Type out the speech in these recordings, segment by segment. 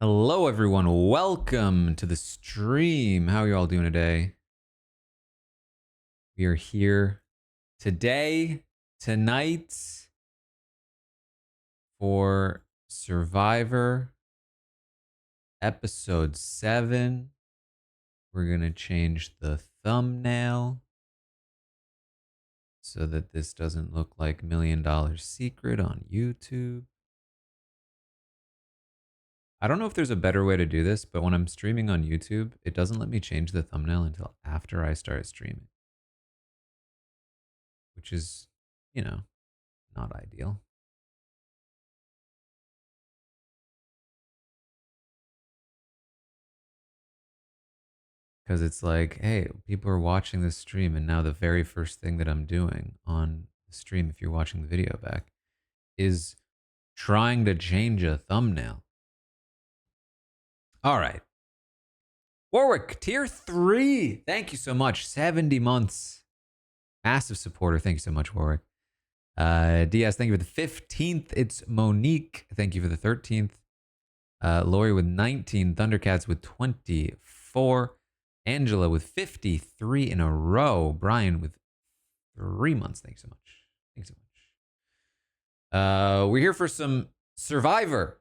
Hello, everyone. Welcome to the stream. How are you all doing today? We are here tonight, for Survivor Episode 7. We're going to change the thumbnail so that this doesn't look like $1 Million Secret on YouTube. I don't know if there's a better way to do this, but when I'm streaming on YouTube, it doesn't let me change the thumbnail until after I start streaming, which is, not ideal. Because it's like, hey, people are watching this stream, and now the very first thing that I'm doing on the stream, if you're watching the video back, is trying to change a thumbnail. All right. Warwick, tier 3. Thank you so much. 70 months. Massive supporter. Thank you so much, Warwick. Diaz, thank you for the 15th. It's Monique. Thank you for the 13th. Lori with 19. Thundercats with 24. Angela with 53 in a row. Brian with 3 months. Thanks so much. Thanks so much. We're here for some Survivor.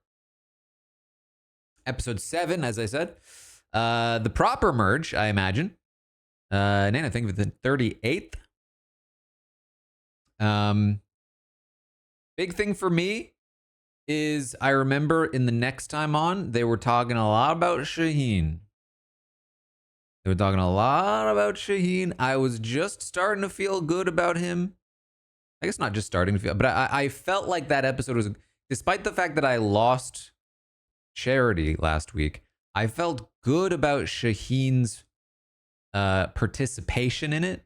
Episode 7, as I said. The proper merge, I imagine. Nana, thank you for the 38th. Big thing for me is I remember in the next time on, they were talking a lot about Shaheen. I was just starting to feel good about him. I guess not just starting to feel, but I felt like that episode was, despite the fact that I lost Charity last week, I felt good about Shaheen's participation in it.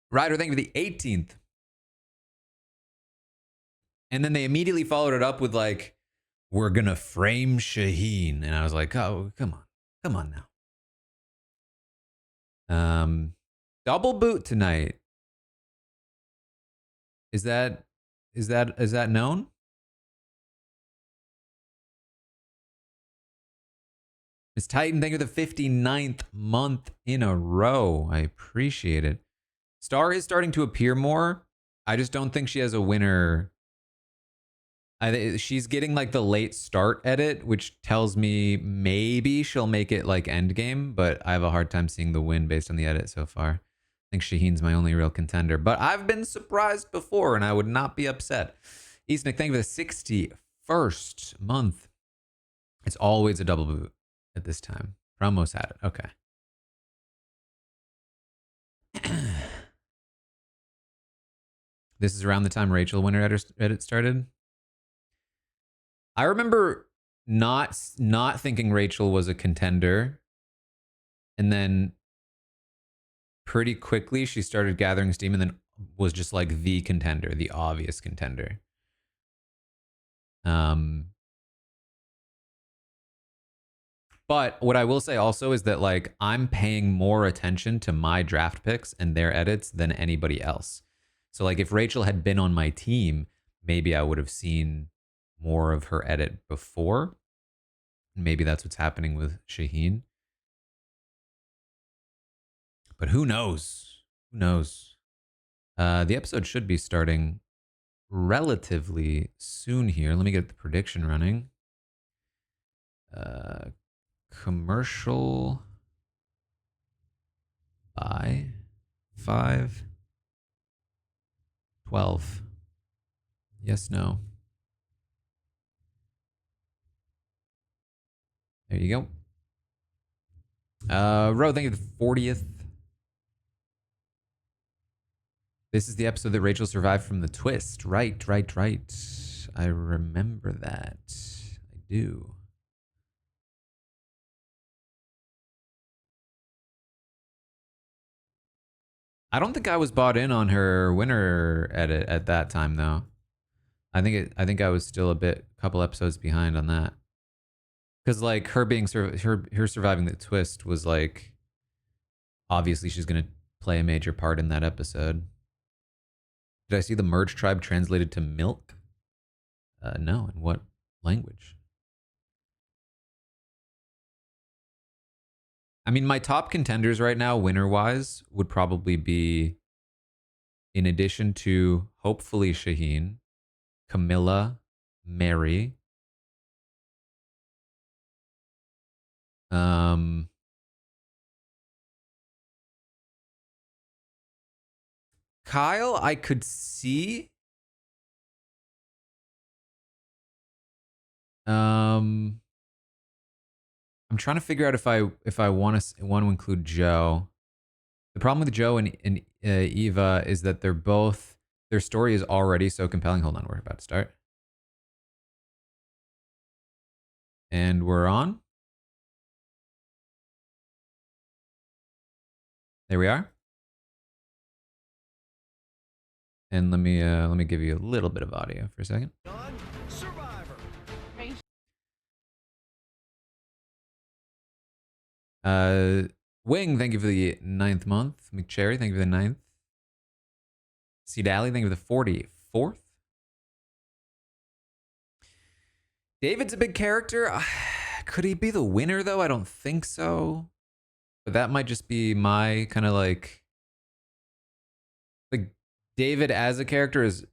Ryder, thank you for the 18th. And then they immediately followed it up with like, we're going to frame Shaheen. And I was like, oh, come on now. Double boot tonight. Is that known? Miss Titan, thank you for the 59th month in a row. I appreciate it. Star is starting to appear more. I just don't think she has a winner. She's getting like the late start edit, which tells me maybe she'll make it like endgame, but I have a hard time seeing the win based on the edit so far. I think Shaheen's my only real contender, but I've been surprised before and I would not be upset. Eastnick, thank you for the 61st month. It's always a double boot at this time. Ramos had it. Okay. This is around the time Rachel winner edit started. I remember not thinking Rachel was a contender, and then pretty quickly she started gathering steam and then was just like the contender, the obvious contender. But what I will say also is that like I'm paying more attention to my draft picks and their edits than anybody else. So like if Rachel had been on my team, maybe I would have seen more of her edit before. Maybe that's what's happening with Shaheen. But who knows? Who knows? The episode should be starting relatively soon here. Let me get the prediction running. Commercial by 5:12. Yes, no. There you go. Ro, thank you for the 40th. This is the episode that Rachel survived from the twist. Right. I remember that. I do. I don't think I was bought in on her winner edit at that time though. I think I was still a couple episodes behind on that. Cuz like her being her surviving the twist was like obviously she's going to play a major part in that episode. Did I see the merge tribe translated to milk? No, in what language? I mean, my top contenders right now, winner-wise, would probably be, in addition to hopefully Shaheen, Camilla, Mary, um, Kyle, I could see. Um, I'm trying to figure out if I want to include Joe. The problem with Joe and Eva is that their story is already so compelling. Hold on, we're about to start, and we're on. There we are. And let me give you a little bit of audio for a second. Wing, thank you for the 9th month. McCherry, thank you for the 9th. C Dally, thank you for the 44th. David's a big character. Could he be the winner though? I don't think so. But that might just be my kind of like David as a character is,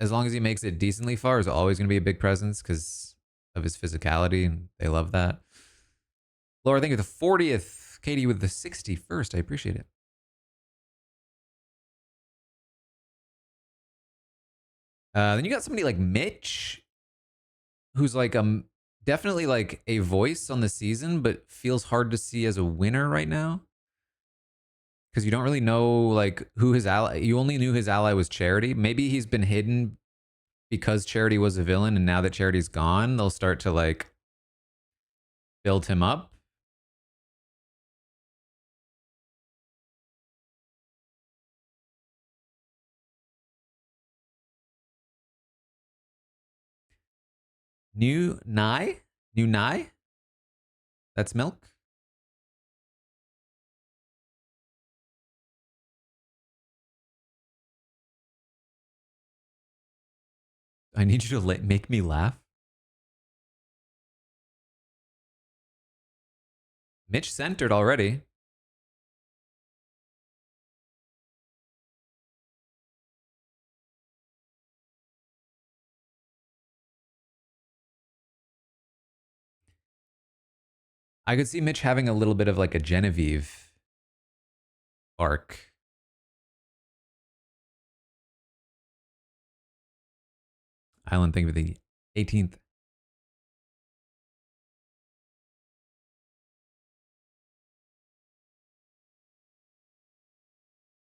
as long as he makes it decently far, is always going to be a big presence because of his physicality, and they love that. Laura, thank you for the 40th. Katie with the 61st. I appreciate it. Then you got somebody like Mitch, who's like definitely like a voice on the season, but feels hard to see as a winner right now because you don't really know like who his ally. You only knew his ally was Charity. Maybe he's been hidden because Charity was a villain, and now that Charity's gone, they'll start to like build him up. New Nye. That's milk. I need you to make me laugh. Mitch centered already. I could see Mitch having a little bit of like a Genevieve arc. Island thing for the 18th.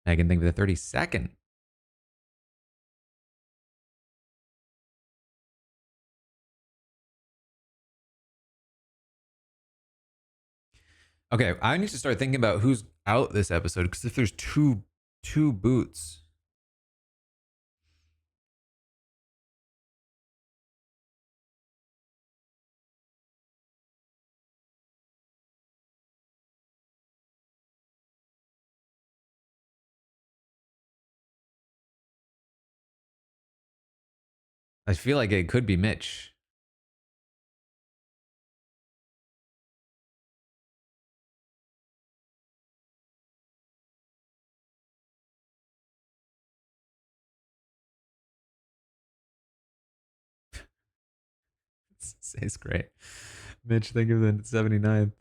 I can think of the 32nd. Okay, I need to start thinking about who's out this episode because if there's two boots. I feel like it could be Mitch. It's great. Mitch, think of the 79th.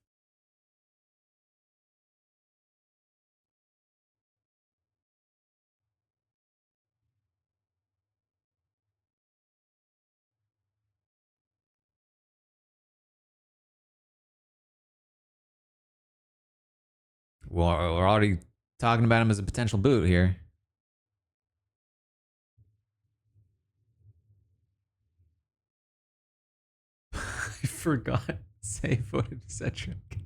Well, we're already talking about him as a potential boot here. I forgot. Safe footed Cedric.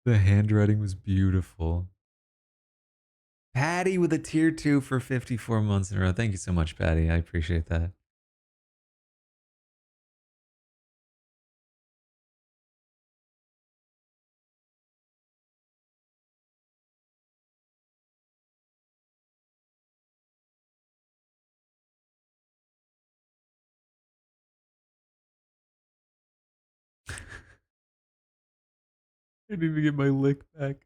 The handwriting was beautiful. Patty with a tier 2 for 54 months in a row. Thank you so much, Patty. I appreciate that. I need to get my lick back.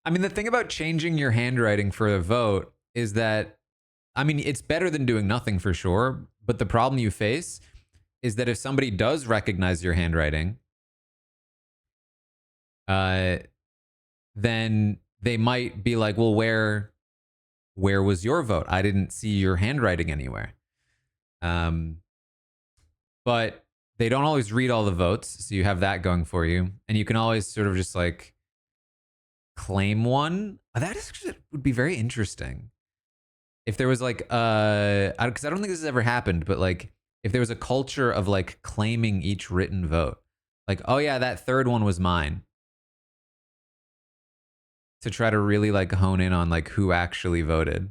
I mean, the thing about changing your handwriting for a vote is that, I mean, it's better than doing nothing for sure. But the problem you face is that if somebody does recognize your handwriting, uh, then they might be like, well, where was your vote? I didn't see your handwriting anywhere. Um, but they don't always read all the votes, so you have that going for you, and you can always sort of just like claim one. That is, would be very interesting if there was like because I don't think this has ever happened, but like if there was a culture of like claiming each written vote, like, oh yeah, that third one was mine, to try to really like hone in on like who actually voted.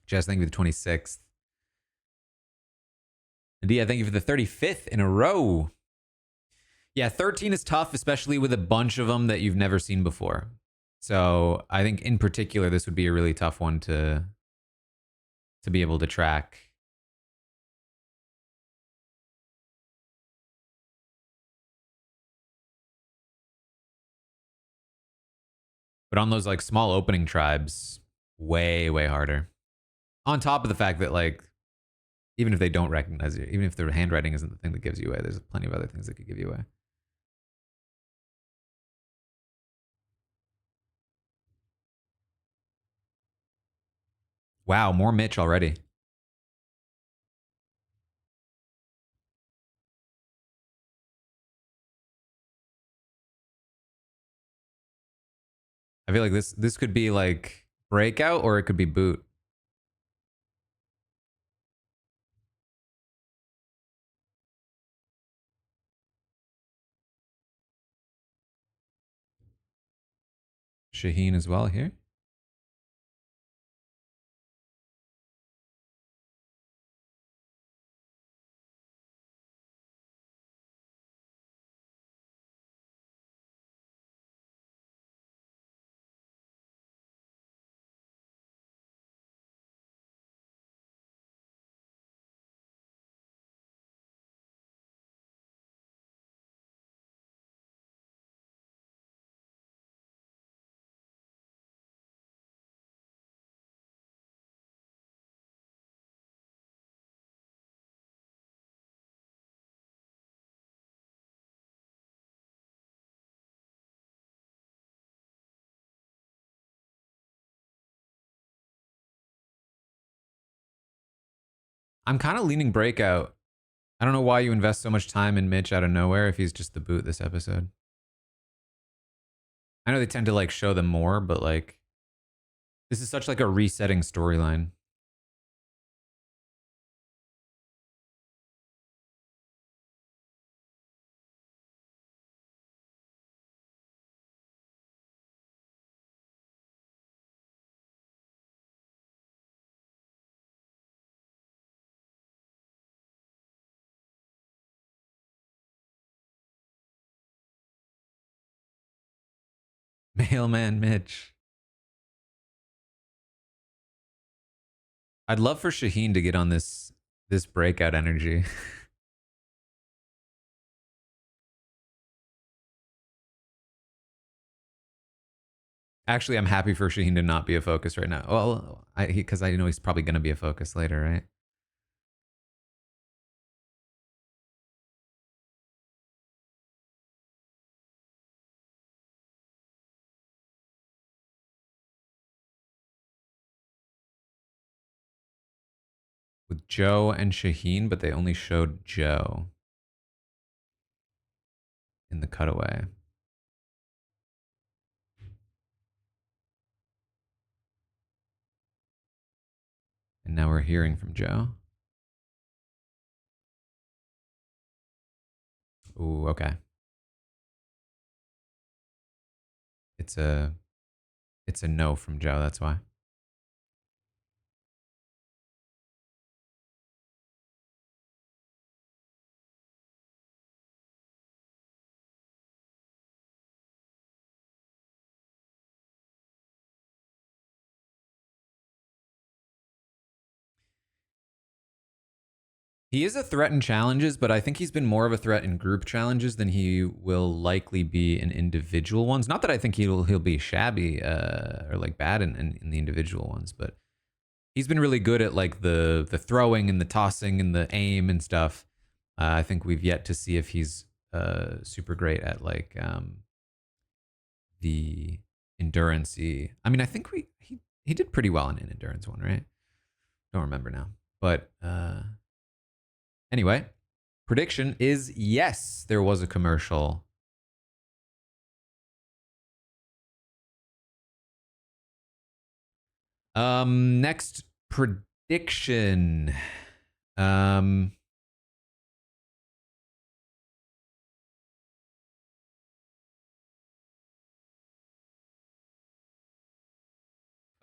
Jess, thank you for the 26th. India, thank you for the 35th in a row. Yeah, 13 is tough, especially with a bunch of them that you've never seen before. So I think in particular, this would be a really tough one to be able to track. But on those like small opening tribes, way, way harder. On top of the fact that like, even if they don't recognize you, even if their handwriting isn't the thing that gives you away, there's plenty of other things that could give you away. Wow, more Mitch already. I feel like this could be like breakout or it could be boot. Shaheen as well here. I'm kind of leaning breakout. I don't know why you invest so much time in Mitch out of nowhere if he's just the boot this episode. I know they tend to like show them more, but like this is such like a resetting storyline. Mailman Mitch. I'd love for Shaheen to get on this breakout energy. Actually, I'm happy for Shaheen to not be a focus right now. Well, because I know he's probably going to be a focus later, right? With Joe and Shaheen, but they only showed Joe in the cutaway. And now we're hearing from Joe. Ooh, okay. It's a It's a no from Joe, that's why. He is a threat in challenges, but I think he's been more of a threat in group challenges than he will likely be in individual ones. Not that I think he'll be shabby or like bad in the individual ones, but he's been really good at like the throwing and the tossing and the aim and stuff. I think we've yet to see if he's super great at like the endurance. I mean, I think he did pretty well in an endurance one, right? Don't remember now, but anyway, prediction is yes, there was a commercial. Next prediction. Um,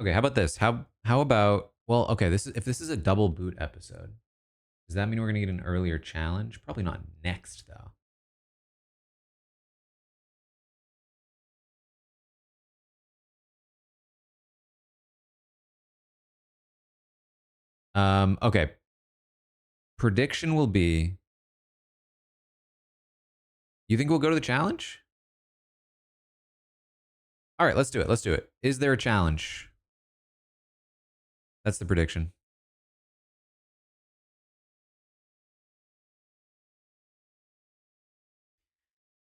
okay, how about this? How about well, okay, this is if this is a double boot episode, does that mean we're gonna get an earlier challenge? Probably not next though. Okay. Prediction will be you think we'll go to the challenge? All right, let's do it. Let's do it. Is there a challenge? That's the prediction.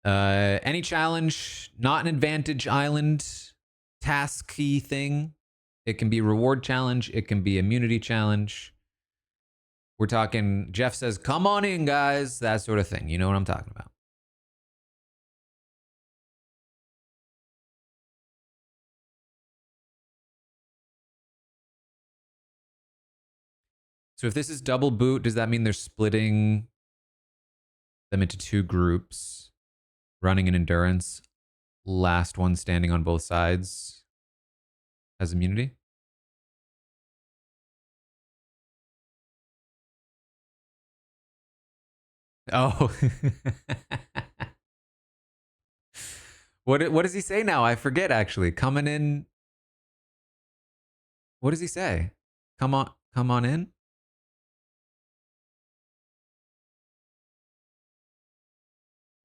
Any challenge, not an advantage island tasky thing. It can be reward challenge. It can be immunity challenge. We're talking, Jeff says, come on in, guys. That sort of thing. You know what I'm talking about. So if this is double boot, does that mean they're splitting them into two groups, running an endurance, last one standing on both sides as immunity? Oh. What does he say now? I forget actually. Coming in. What does he say? Come on in.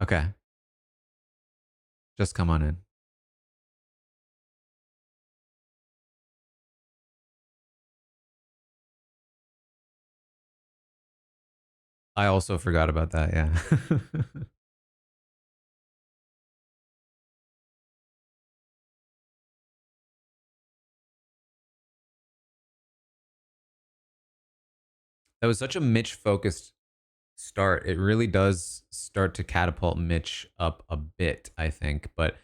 Okay. Just come on in. I also forgot about that, yeah. That was such a Mitch focused start. It really does start to catapult Mitch up a bit, I think. But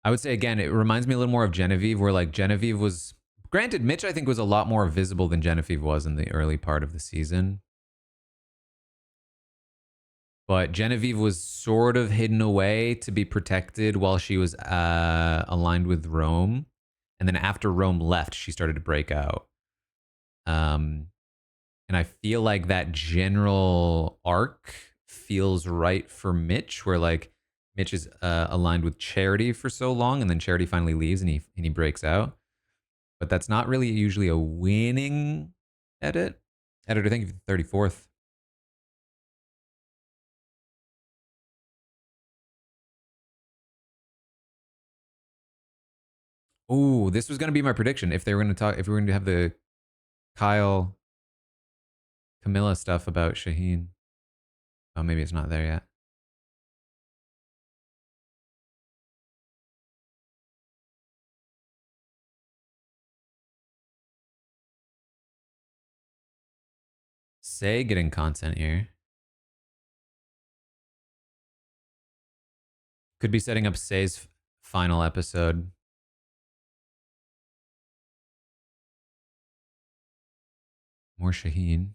I would say again, it reminds me a little more of Genevieve, where like Genevieve was granted, Mitch I think was a lot more visible than Genevieve was in the early part of the season. But Genevieve was sort of hidden away to be protected while she was aligned with Rome. And then after Rome left, she started to break out. Um, and I feel like that general arc feels right for Mitch, where like Mitch is aligned with Charity for so long, and then Charity finally leaves, and he breaks out. But that's not really usually a winning edit. Editor, thank you for the 34th. Oh, this was going to be my prediction. If they were going to talk, if we were going to have the Kyle Camilla stuff about Shaheen. Oh, maybe it's not there yet. Say getting content here. Could be setting up Say's final episode. More Shaheen.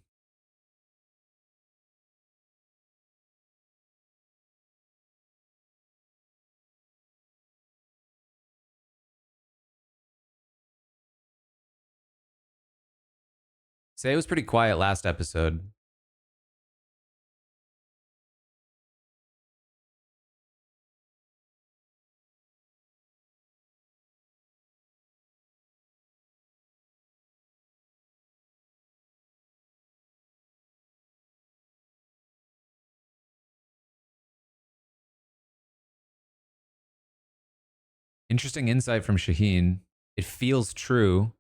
Say it was pretty quiet last episode. Interesting insight from Shaheen. It feels true.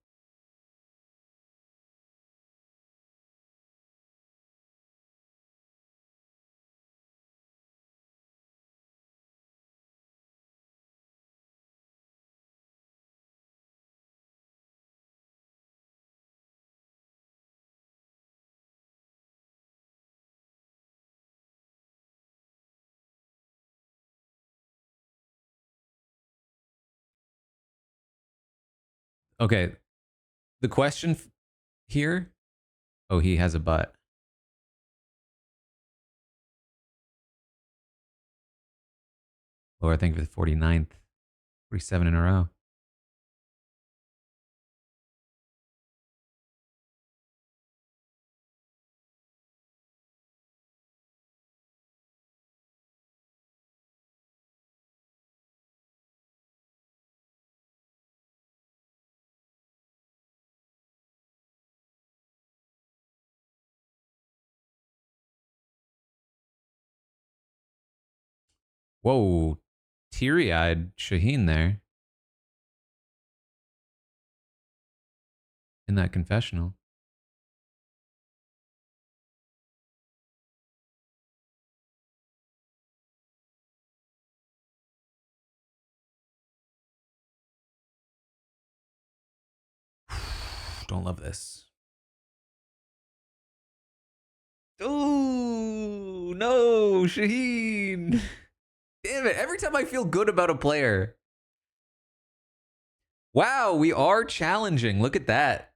Okay. The question here. Oh, he has a butt. Laura, thank you for the 49th. 47 in a row. Whoa. Teary eyed Shaheen there in that confessional. Don't love this. Oh, no, Shaheen. Damn it. Every time I feel good about a player. Wow, we are challenging. Look at that.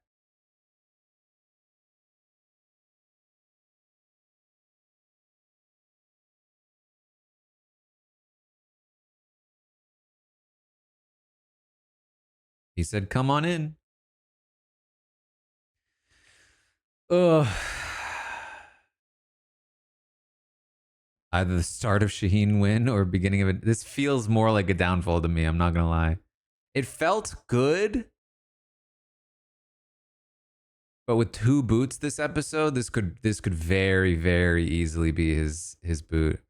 He said, come on in. Ugh. Either the start of Shaheen win or beginning of it. This feels more like a downfall to me. I'm not going to lie. It felt good. But with 2 boots this episode, this could very, very easily be his boot.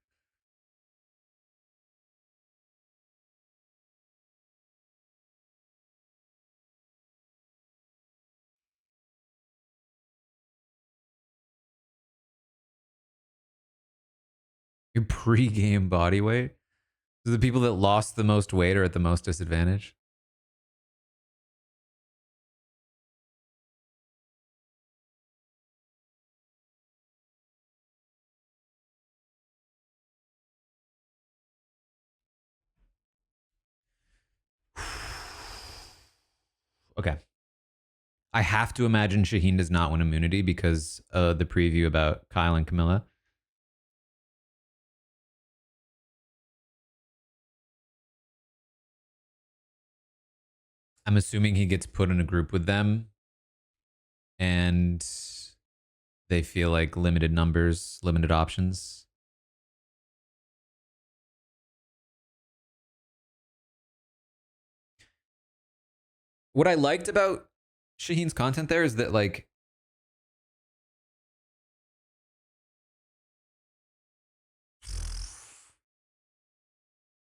Your pre-game body weight? So the people that lost the most weight are at the most disadvantage? Okay. I have to imagine Shaheen does not win immunity because the preview about Kyle and Camilla. I'm assuming he gets put in a group with them and they feel like limited numbers, limited options. What I liked about Shaheen's content there is that, like,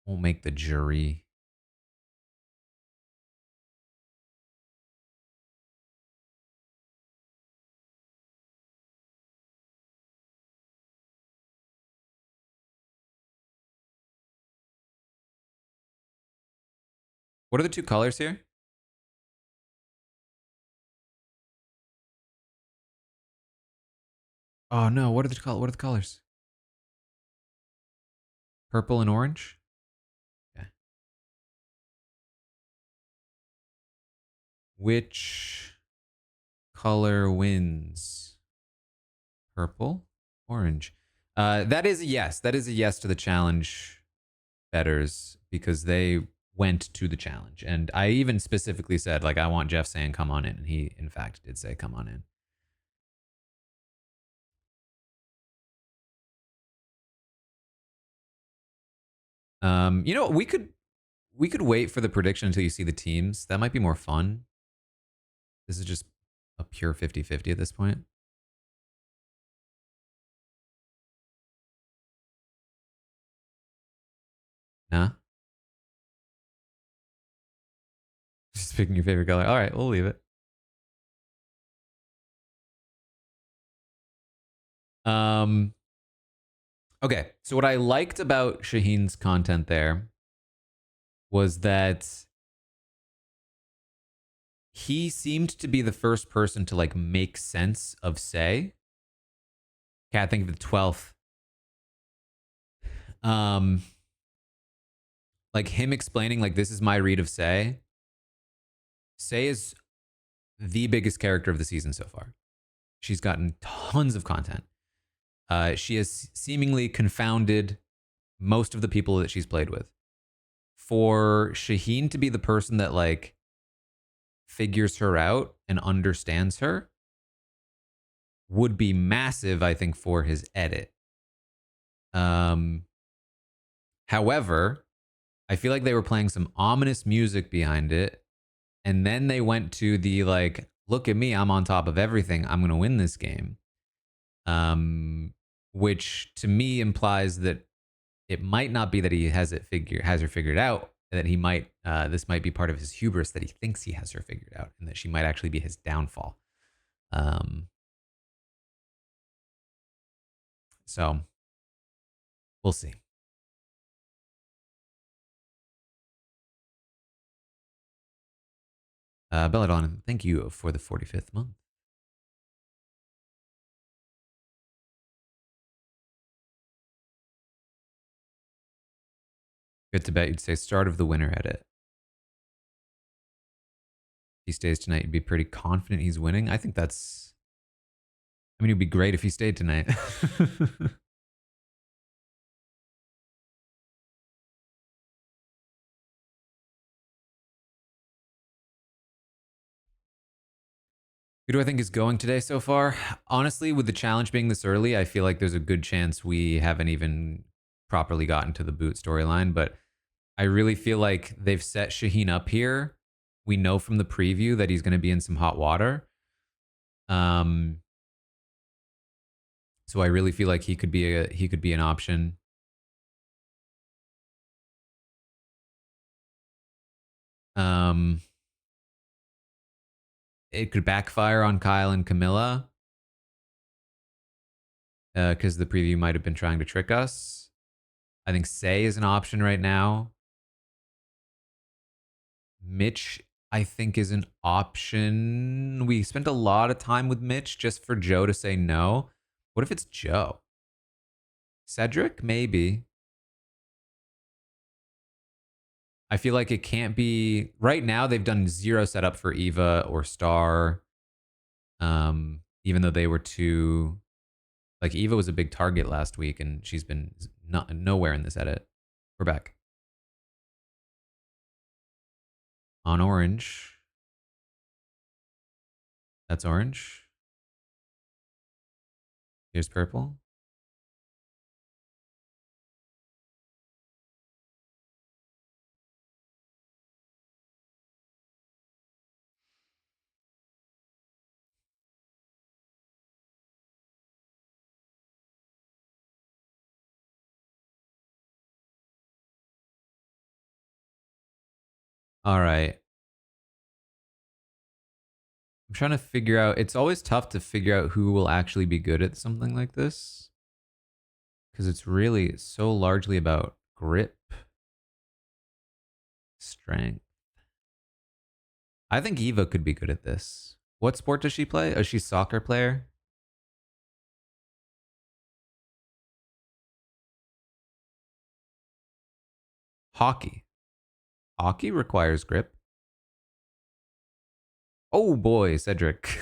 won't make the jury. What are the 2 colors here? Oh no, what are the colors? Purple and orange? Okay. Which color wins? Purple, orange. That is a yes. That is a yes to the challenge betters because they went to the challenge. And I even specifically said, like, I want Jeff saying come on in. And he, in fact, did say come on in. You know, we could wait for the prediction until you see the teams. That might be more fun. This is just a pure 50-50 at this point. Nah. Just picking your favorite color. All right, we'll leave it. Okay, so what I liked about Shaheen's content there was that he seemed to be the first person to like make sense of Say. Can't think of the 12th. Um, like him explaining like this is my read of Say. Say is the biggest character of the season so far. She's gotten tons of content. She has seemingly confounded most of the people that she's played with. For Shaheen to be the person that like figures her out and understands her would be massive, I think, for his edit. Um, However, I feel like they were playing some ominous music behind it, and then they went to the like, look at me, I'm on top of everything, I'm gonna win this game. Which to me implies that it might not be that he has her figured out, that he might this might be part of his hubris that he thinks he has her figured out, and that she might actually be his downfall. Um, so we'll see. Belladonna, thank you for the 45th month. Good to bet you'd say start of the winner edit. If he stays tonight, you'd be pretty confident he's winning. I think that's. I mean, it'd be great if he stayed tonight. Who do I think is going today so far? Honestly, with the challenge being this early, I feel like there's a good chance we haven't even properly gotten to the boot storyline. But I really feel like they've set Shaheen up here. We know from the preview that he's going to be in some hot water. So I really feel like he could be an option. Um, it could backfire on Kyle and Camilla because the preview might have been trying to trick us. I think Say is an option right now. Mitch, I think, is an option. We spent a lot of time with Mitch just for Joe to say no. What if it's Joe? Cedric, maybe. I feel like it can't be right now. They've done zero setup for Eva or Star. Even though they were two, like Eva was a big target last week, and she's been nowhere in this edit. We're back on orange. That's orange. Here's purple. All right. I'm trying to figure out. It's always tough to figure out who will actually be good at something like this because it's really so largely about grip, strength. I think Eva could be good at this. What sport does she play? Oh, she's a soccer player. Hockey. Hockey requires grip. Oh boy, Cedric.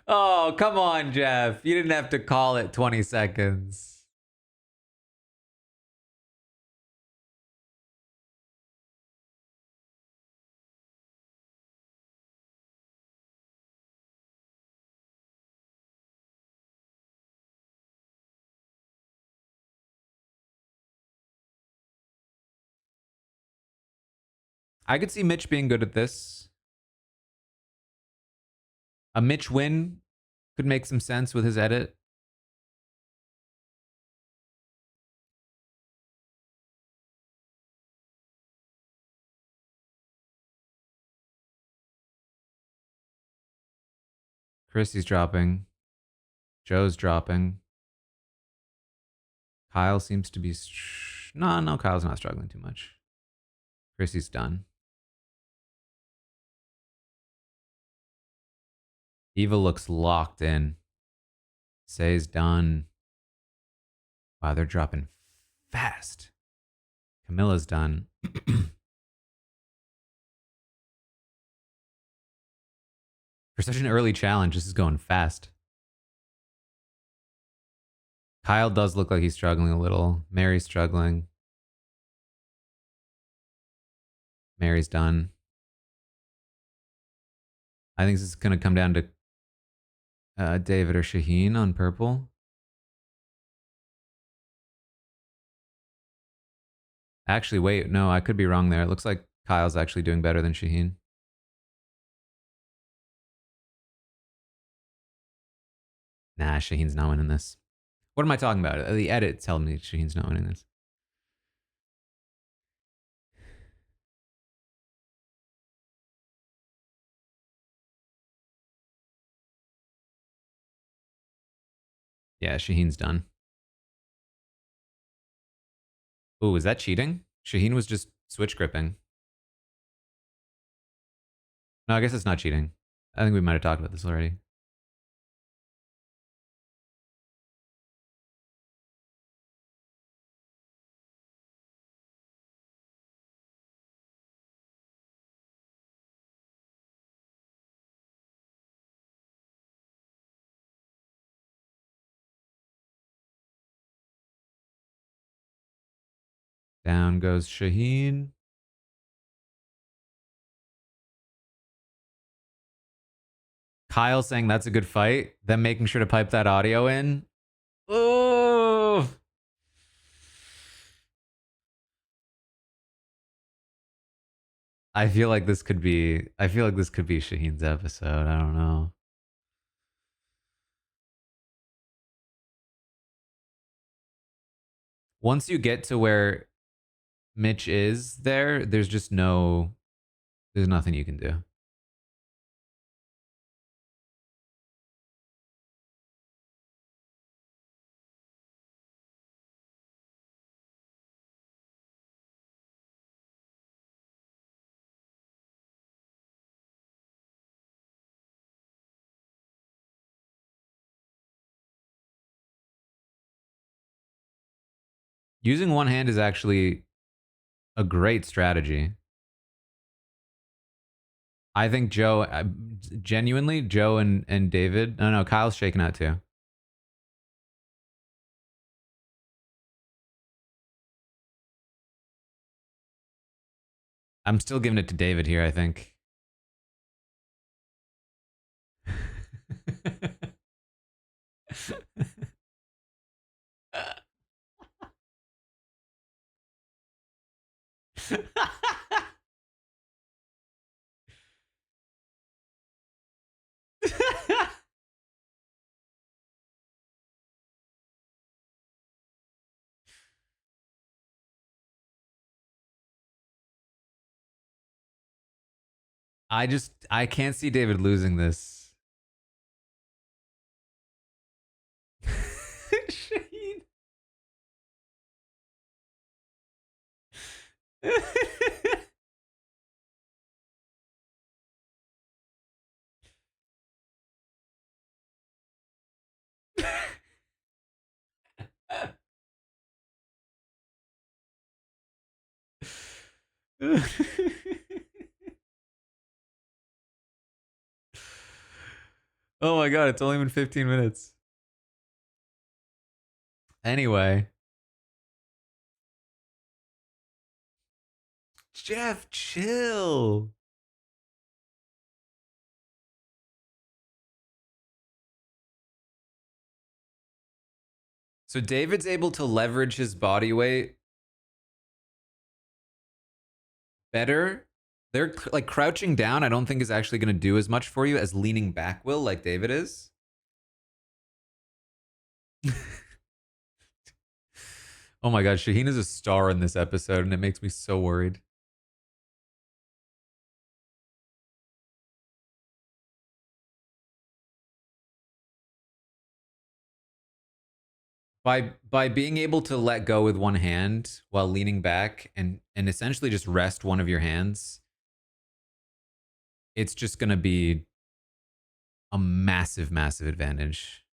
Oh, come on, Jeff. You didn't have to call it 20 seconds. I could see Mitch being good at this. A Mitch win could make some sense with his edit. Chrissy's dropping. Joe's dropping. Kyle seems to be... No, Kyle's not struggling too much. Chrissy's done. Eva looks locked in. Say's done. Wow, they're dropping fast. Camilla's done. For such an early challenge, this is going fast. Kyle does look like he's struggling a little. Mary's struggling. Mary's done. I think this is going to come down to David or Shaheen on purple. Actually, wait. No, I could be wrong there. It looks like Kyle's actually doing better than Shaheen. Nah, Shaheen's not winning this. What am I talking about? The edit telling me Shaheen's not winning this. Yeah, Shaheen's done. Ooh, is that cheating? Shaheen was just switch gripping. No, I guess it's not cheating. I think we might have talked about this already. Down goes Shaheen. Kyle saying that's a good fight. Then making sure to pipe that audio in. Oh. I feel like this could be Shaheen's episode. I don't know. Once you get to where Mitch is there's just there's nothing you can do. Using one hand is actually a great strategy. I think Joe, genuinely, Joe and David. No, Kyle's shaking out too. I'm still giving it to David here, I think. I can't see David losing this. Shaheen. Oh my god, it's only been 15 minutes. Anyway. Jeff, chill. So David's able to leverage his body weight better They're like crouching down. I don't think is actually going to do as much for you as leaning back will, like David is. Oh my god, Shaheen is a star in this episode, and it makes me so worried. By being able to let go with one hand while leaning back and essentially just rest one of your hands, it's just going to be a massive, massive advantage.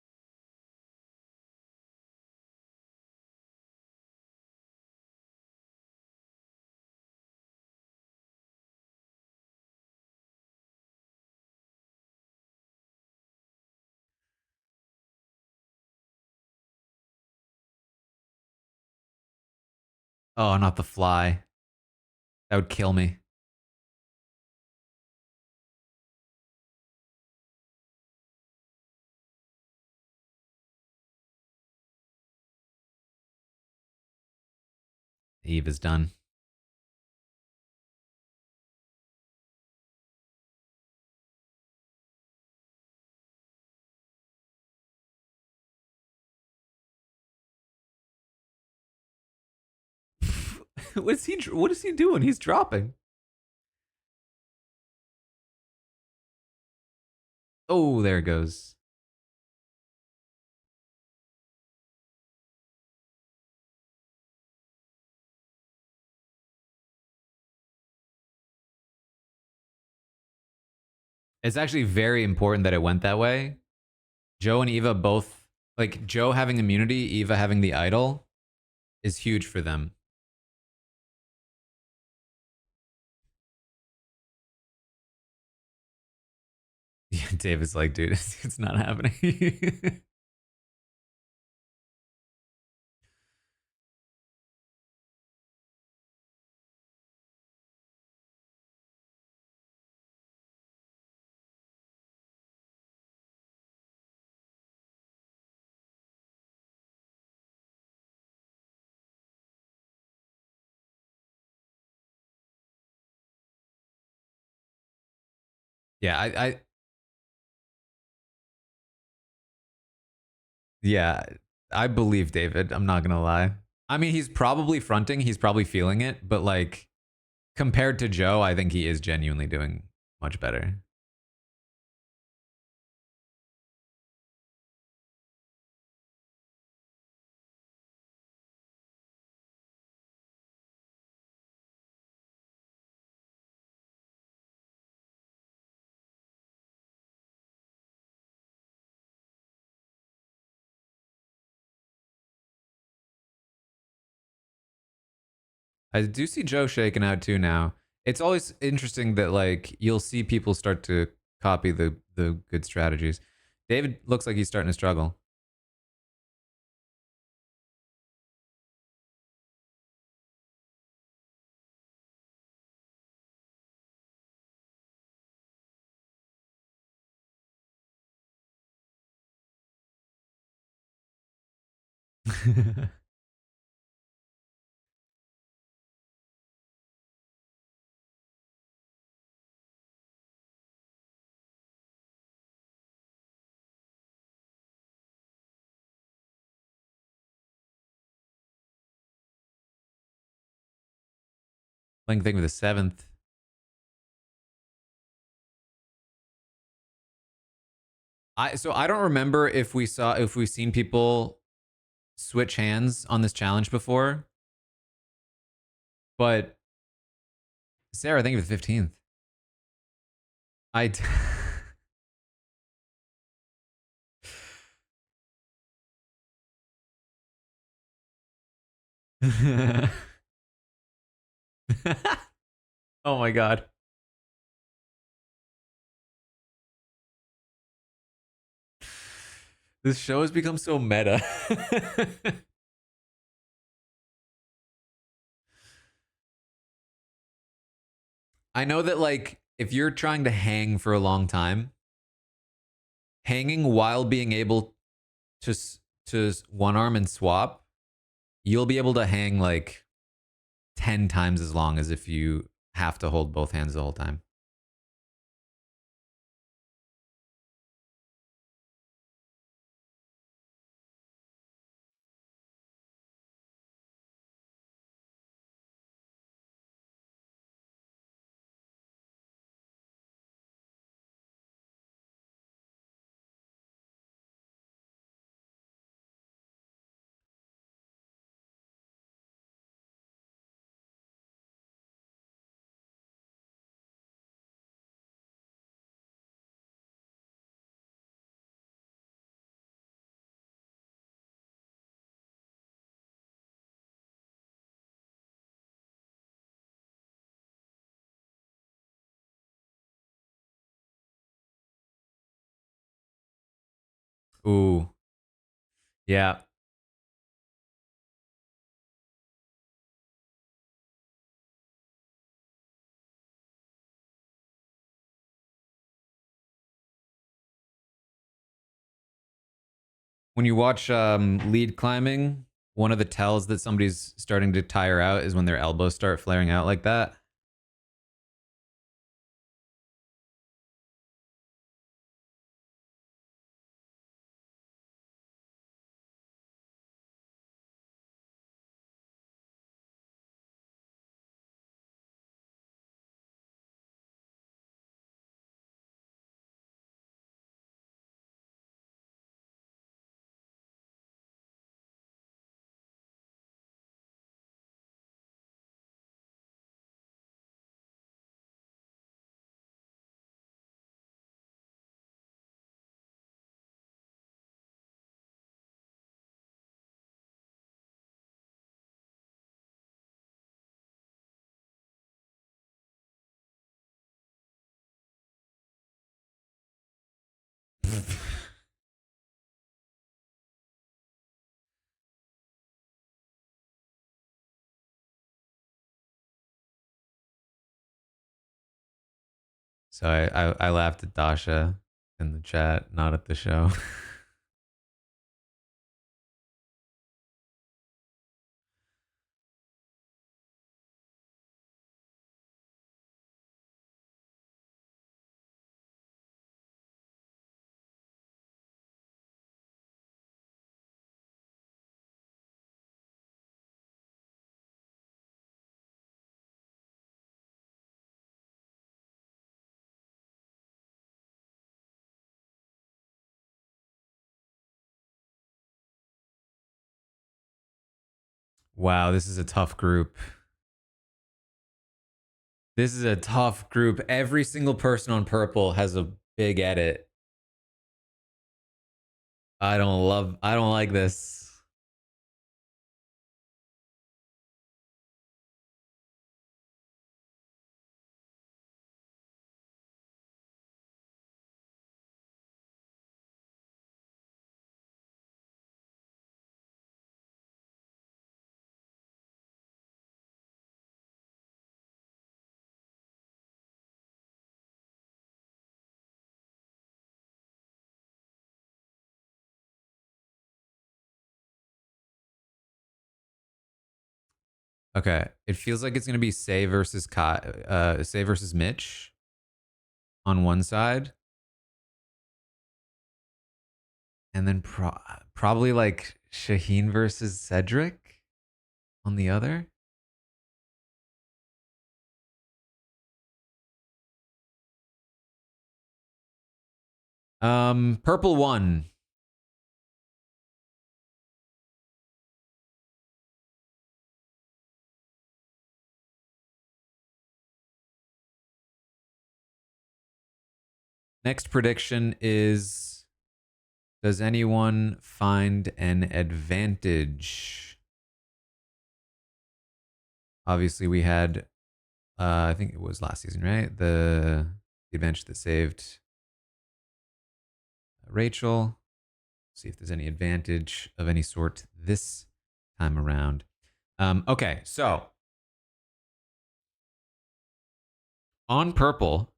Oh, not the fly. That would kill me. Eve is done. What is he doing? He's dropping. Oh, there it goes. It's actually very important that it went that way. Joe and Eva both, like Joe having immunity, Eva having the idol is huge for them. Yeah, David's like, dude, it's not happening. Yeah, yeah, I believe David. I'm not gonna lie. I mean, he's probably fronting. He's probably feeling it, but like compared to Joe, I think he is genuinely doing much better. I do see Joe shaking out too now. It's always interesting that like you'll see people start to copy the good strategies. David looks like he's starting to struggle. Playing thing with the seventh. I don't remember if we seen people switch hands on this challenge before, but Sarah, thank you for the 15th. I oh my god. This show has become so meta. I know that like if you're trying to hang for a long time, hanging while being able to to one arm and swap, you'll be able to hang like 10 times as long as if you have to hold both hands the whole time. Ooh. Yeah. When you watch lead climbing, one of the tells that somebody's starting to tire out is when their elbows start flaring out like that. So I laughed at Dasha in the chat, not at the show. Wow, this is a tough group. This is a tough group. Every single person on purple has a big edit. I don't like this. Okay, it feels like it's gonna be Say versus Say versus Mitch on one side, and then probably like Shaheen versus Cedric on the other. Purple one. Next prediction is: does anyone find an advantage? Obviously, we had, I think it was last season, right? The advantage that saved Rachel. See if there's any advantage of any sort this time around. Okay, so on purple,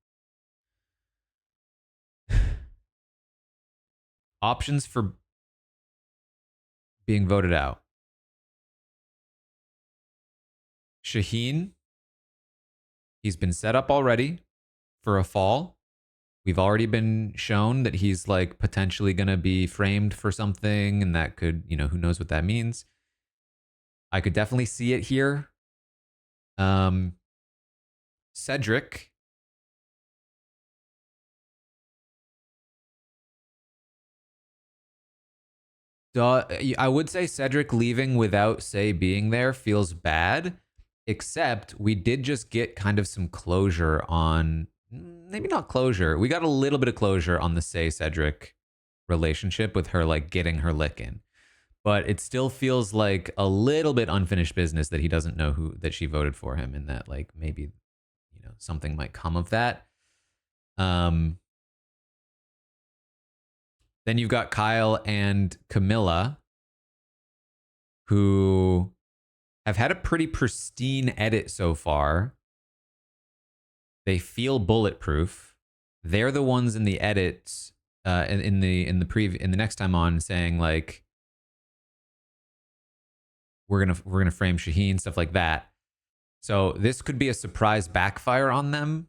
options for being voted out: Shaheen, He's been set up already for a fall. We've already been shown that he's like potentially going to be framed for something, and that could, who knows what that means. I could definitely see it here. Cedric. I would say Cedric leaving without Say being there feels bad, except we did just get kind of some closure on, maybe not closure. We got a little bit of closure on the Say Cedric relationship with her like getting her lick in. But it still feels like a little bit unfinished business that he doesn't know that she voted for him, and that like maybe something might come of that. Um then you've got Kyle and Camilla, who have had a pretty pristine edit so far. They feel bulletproof. They're the ones in the edits, in the next time on, saying like we're gonna frame Shaheen, stuff like that. So this could be a surprise backfire on them,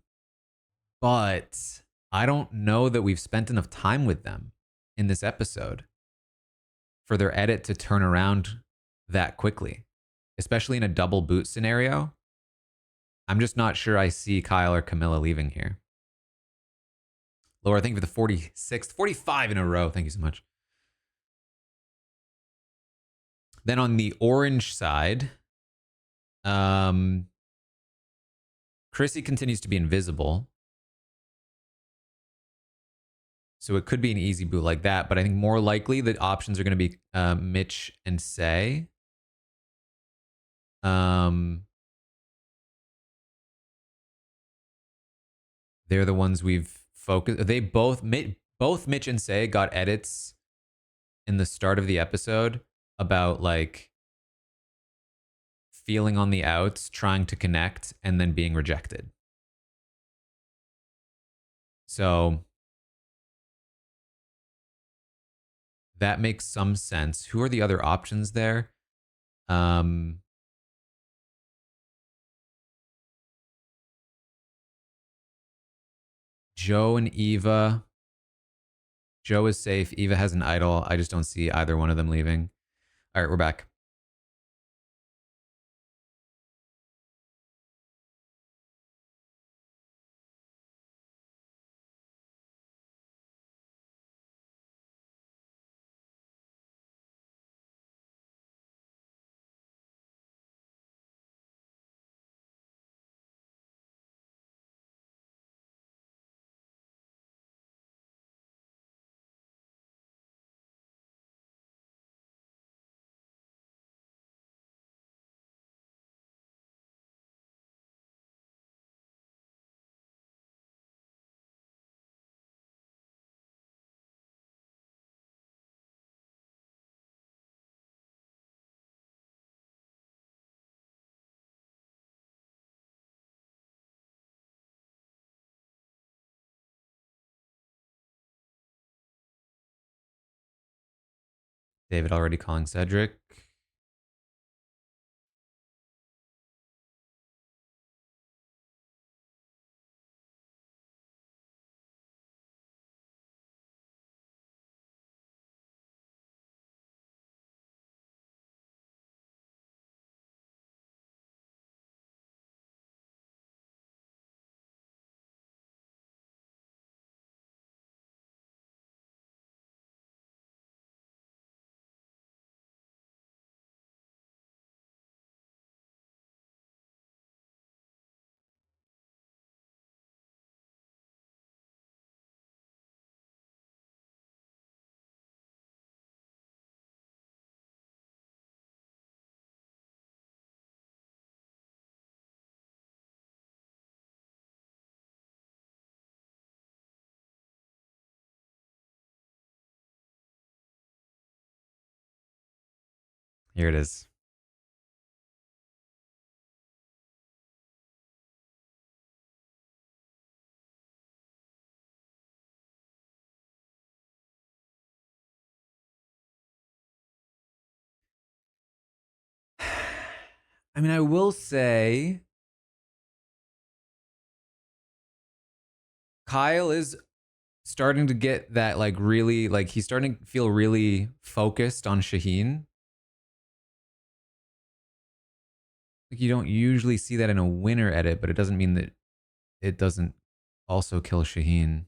but I don't know that we've spent enough time with them in this episode for their edit to turn around that quickly, especially in a double boot scenario. I'm just not sure I see Kyle or Camilla leaving here. Laura, thank you for the 46th, 45 in a row. Thank you so much. Then on the orange side, Chrissy continues to be invisible. So it could be an easy boot like that, but I think more likely the options are going to be Mitch and Say. They're the ones we've focused. They both Mitch and Say got edits in the start of the episode about like feeling on the outs, trying to connect, and then being rejected. So that makes some sense. Who are the other options there? Joe and Eva. Joe is safe. Eva has an idol. I just don't see either one of them leaving. All right, we're back. David already calling Cedric. Here it is. I mean, I will say Kyle is starting to get that like really like he's starting to feel really focused on Shaheen. Like you don't usually see that in a winner edit, but it doesn't mean that it doesn't also kill Shaheen.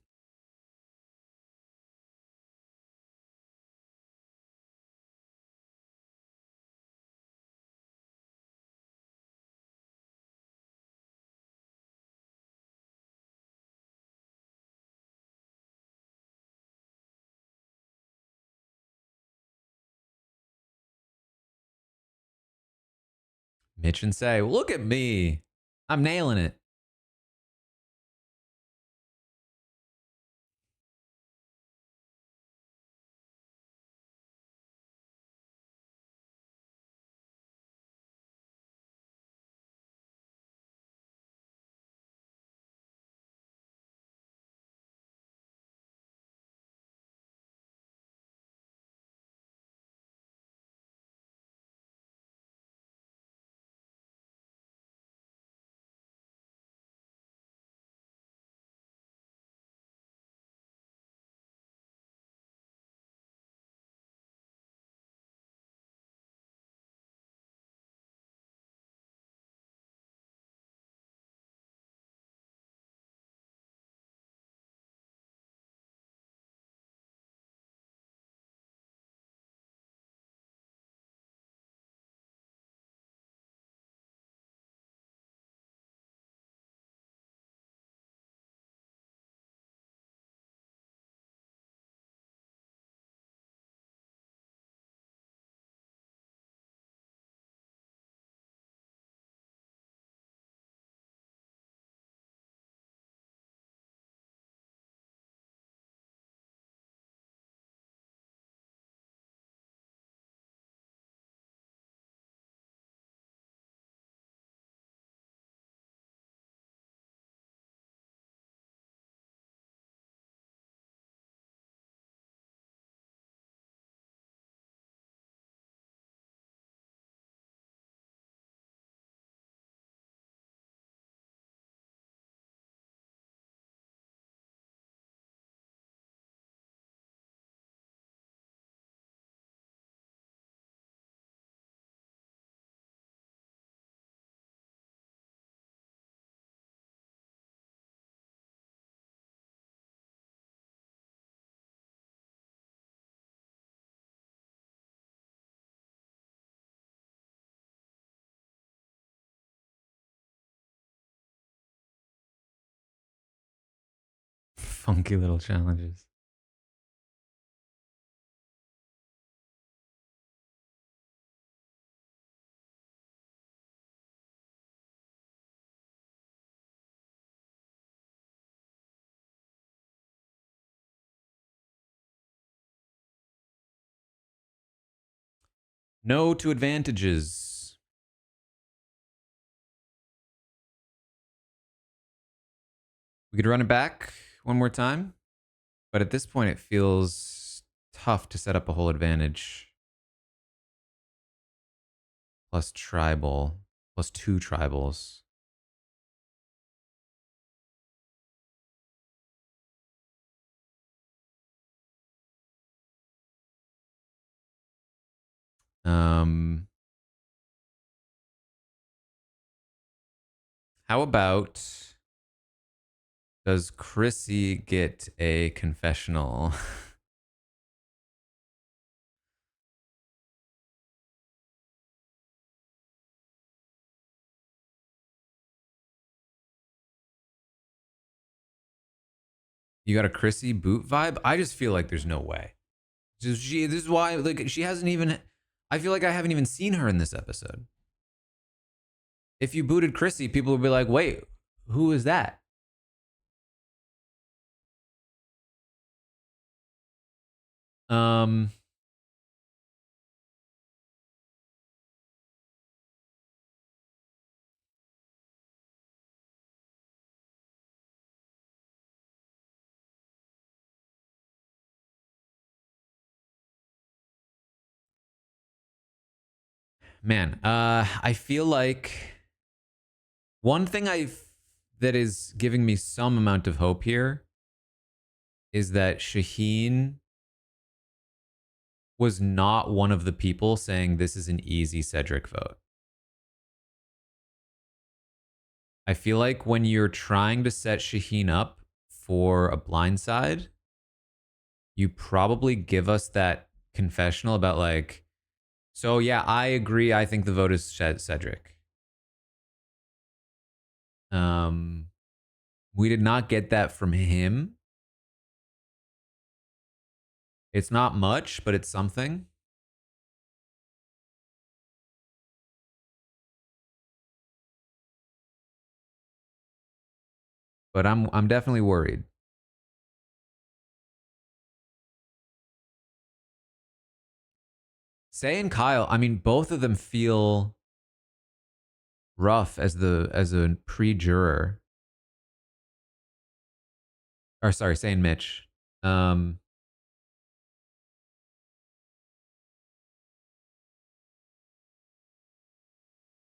Mitch and say, look at me. I'm nailing it. Funky little challenges. No to advantages. We could run it back one more time, but at this point it feels tough to set up a whole advantage. Plus tribal, plus 2 tribals. How about does Chrissy get a confessional? You got a Chrissy boot vibe? I just feel like there's no way. This is why like she hasn't even. I feel like I haven't even seen her in this episode. If you booted Chrissy, people would be like, "Wait, who is that?" Um, man, I feel like one thing that is giving me some amount of hope here is that Shaheen was not one of the people saying this is an easy Cedric vote. I feel like when you're trying to set Shaheen up for a blindside, you probably give us that confessional about like, so yeah, I agree. I think the vote is Cedric. We did not get that from him. It's not much, but it's something. But I'm definitely worried. Say and Kyle, I mean, both of them feel rough as a pre-juror. Or sorry, Say and Mitch. Um,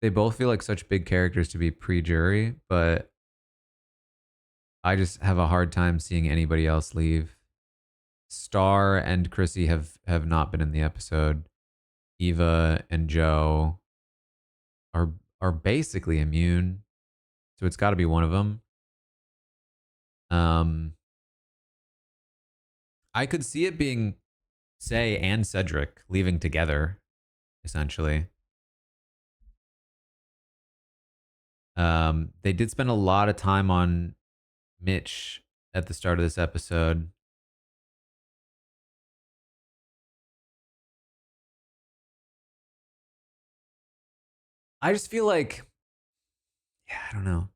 they both feel like such big characters to be pre-jury, but I just have a hard time seeing anybody else leave. Star and Chrissy have not been in the episode. Eva and Joe are are basically immune, so it's got to be one of them. Um, I could see it being Say and Cedric leaving together, essentially. They did spend a lot of time on Mitch at the start of this episode. I just feel like, yeah, I don't know.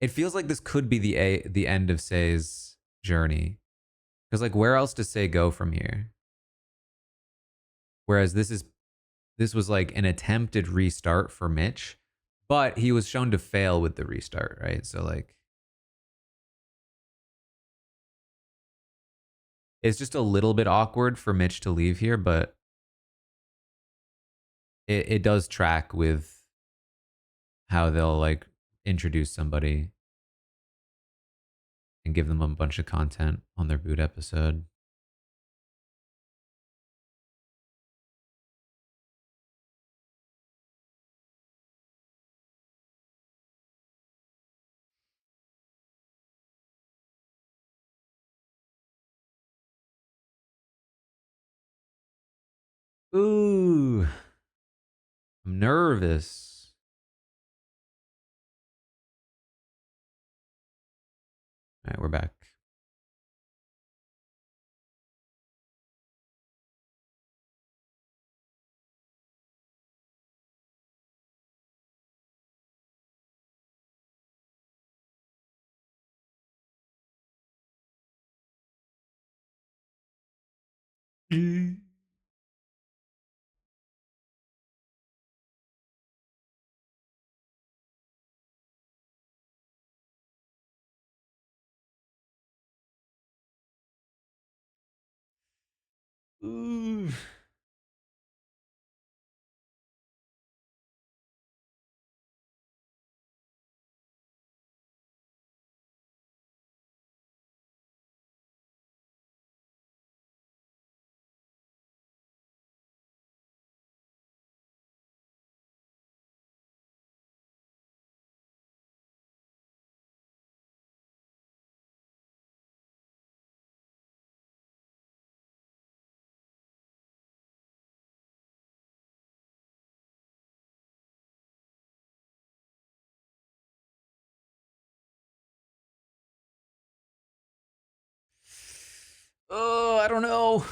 It feels like this could be the end of Say's journey, because like, where else does Say go from here? Whereas this was like an attempted restart for Mitch, but he was shown to fail with the restart, right? So like, it's just a little bit awkward for Mitch to leave here, but it does track with how they'll like introduce somebody and give them a bunch of content on their boot episode. Ooh, I'm nervous. All right, we're back. Ooh. Oh, I don't know.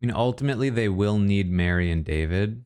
I mean, ultimately, they will need Mary and David.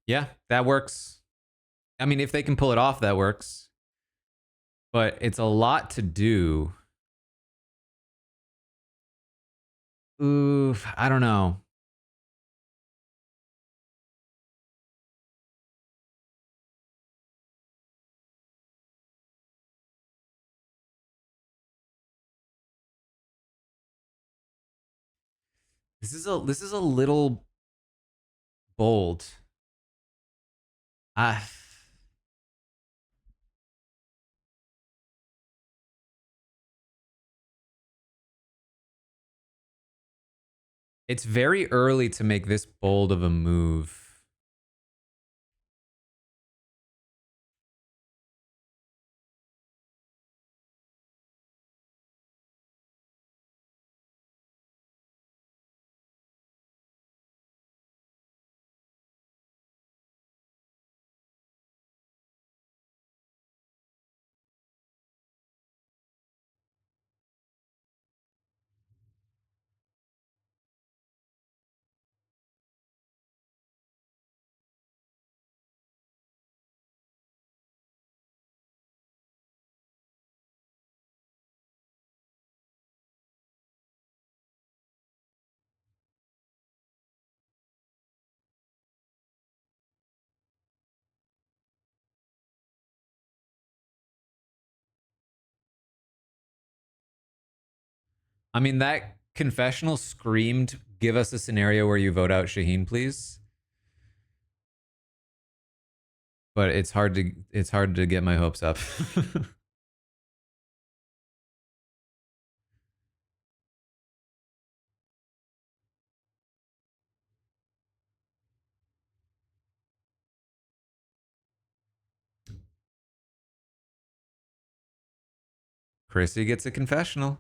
Yeah, that works. I mean, if they can pull it off, that works. But it's a lot to do. Oof, I don't know. This is a little bold. Ah, it's very early to make this bold of a move. I mean, that confessional screamed, "Give us a scenario where you vote out Shaheen, please." But it's hard to get my hopes up. Chrissy gets a confessional.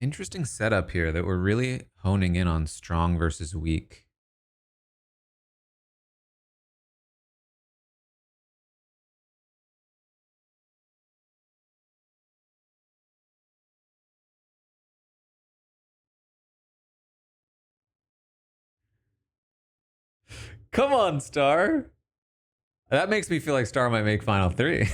Interesting setup here that we're really honing in on strong versus weak. Come on, Star. That makes me feel like Star might make final three.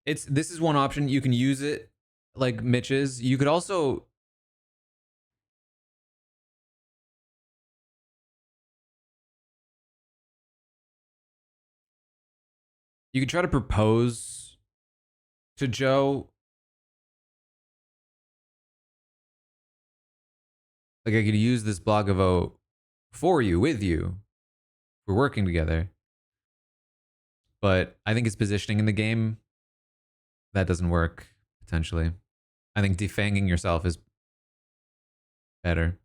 This is one option. You can use it like Mitch's. You could also try to propose to Joe. Like I could use this block of vote for you, with you. We're working together. But I think his positioning in the game, that doesn't work, potentially. I think defanging yourself is better.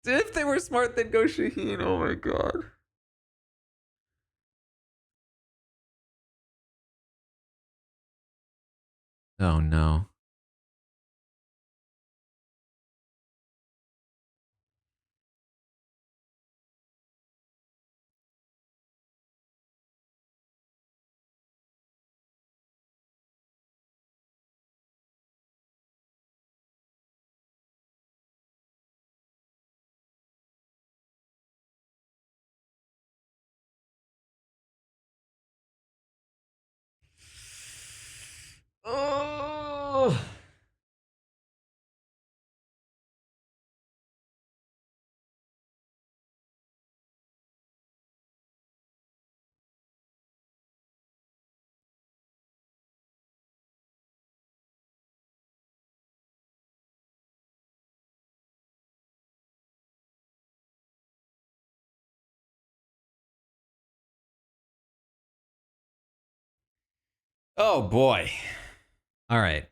If they were smart, they'd go Shaheen. Oh my god. Oh no. Oh. Oh boy. All right.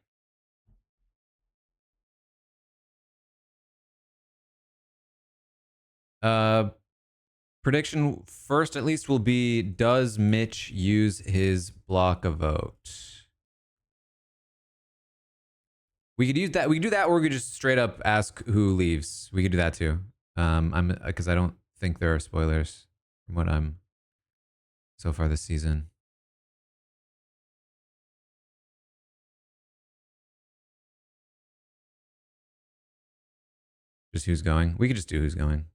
Uh Prediction first at least will be, does Mitch use his block a vote? We could use that. We could do that, or we could just straight up ask who leaves. We could do that too. I'm because I don't think there are spoilers from what I'm so far this season. Just who's going. We could just do who's going.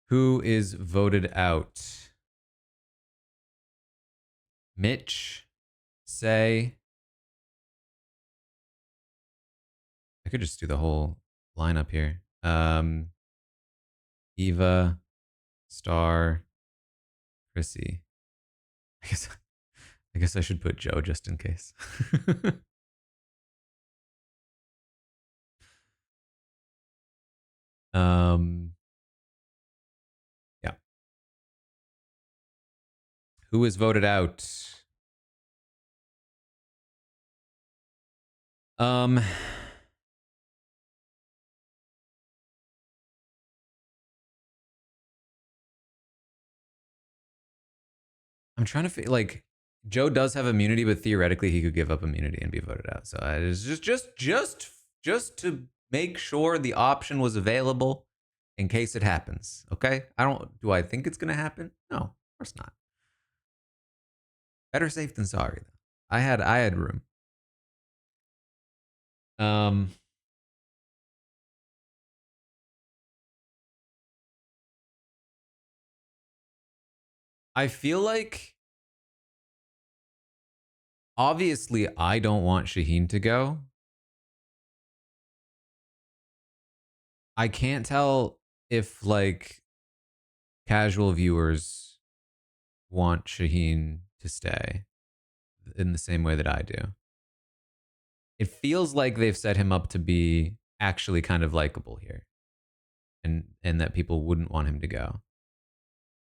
Who is voted out? Mitch, Say. I could just do the whole lineup here. Eva, Star, Chrissy. I guess I should put Joe just in case. Yeah. Who is voted out? I'm trying to feel like Joe does have immunity, but theoretically he could give up immunity and be voted out. So it's just to make sure the option was available in case it happens. Okay, do I think it's gonna happen? No, of course not. Better safe than sorry. Though. I had room. I feel like obviously I don't want Shaheen to go. I can't tell if like casual viewers want Shaheen to stay in the same way that I do. It feels like they've set him up to be actually kind of likable here, and that people wouldn't want him to go.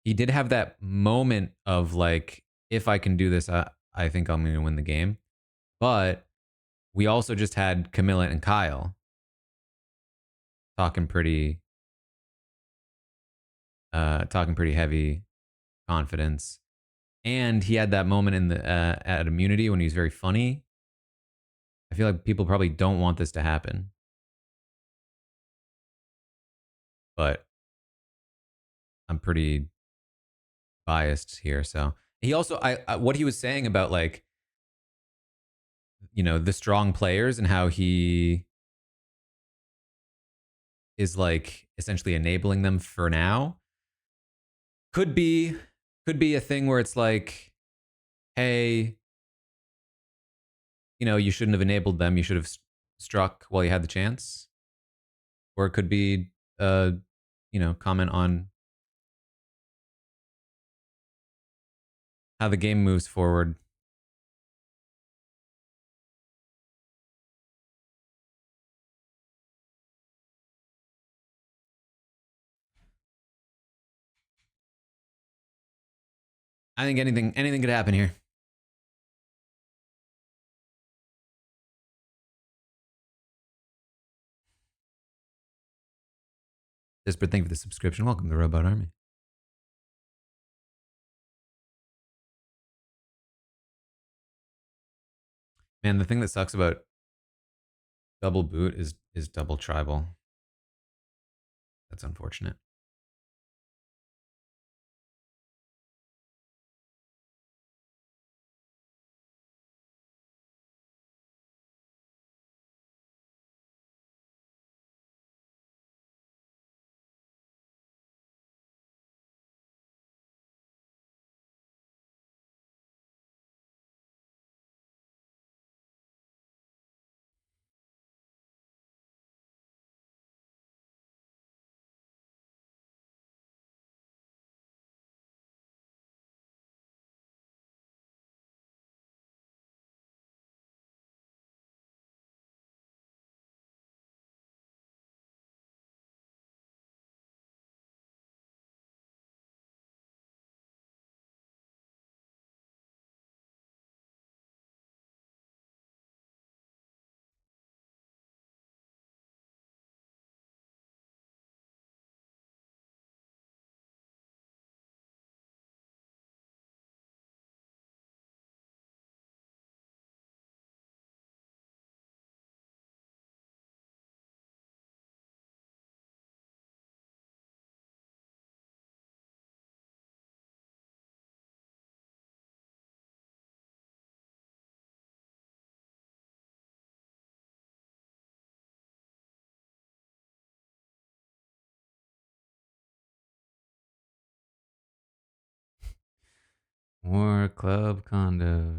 He did have that moment of like, if I can do this, I think I'm going to win the game. But we also just had Camilla and Kyle talking pretty heavy confidence, and he had that moment in the at immunity when he was very funny. I feel like people probably don't want this to happen, but I'm pretty biased here. So he also, what he was saying about like, the strong players and how he is like essentially enabling them for now. Could be a thing where it's like, hey, you shouldn't have enabled them. You should have struck while you had the chance. Or it could be, comment on how the game moves forward. I think anything could happen here. Desperate, thank you for the subscription. Welcome to the Robot Army. Man, the thing that sucks about double boot is double tribal. That's unfortunate. War Club Condo.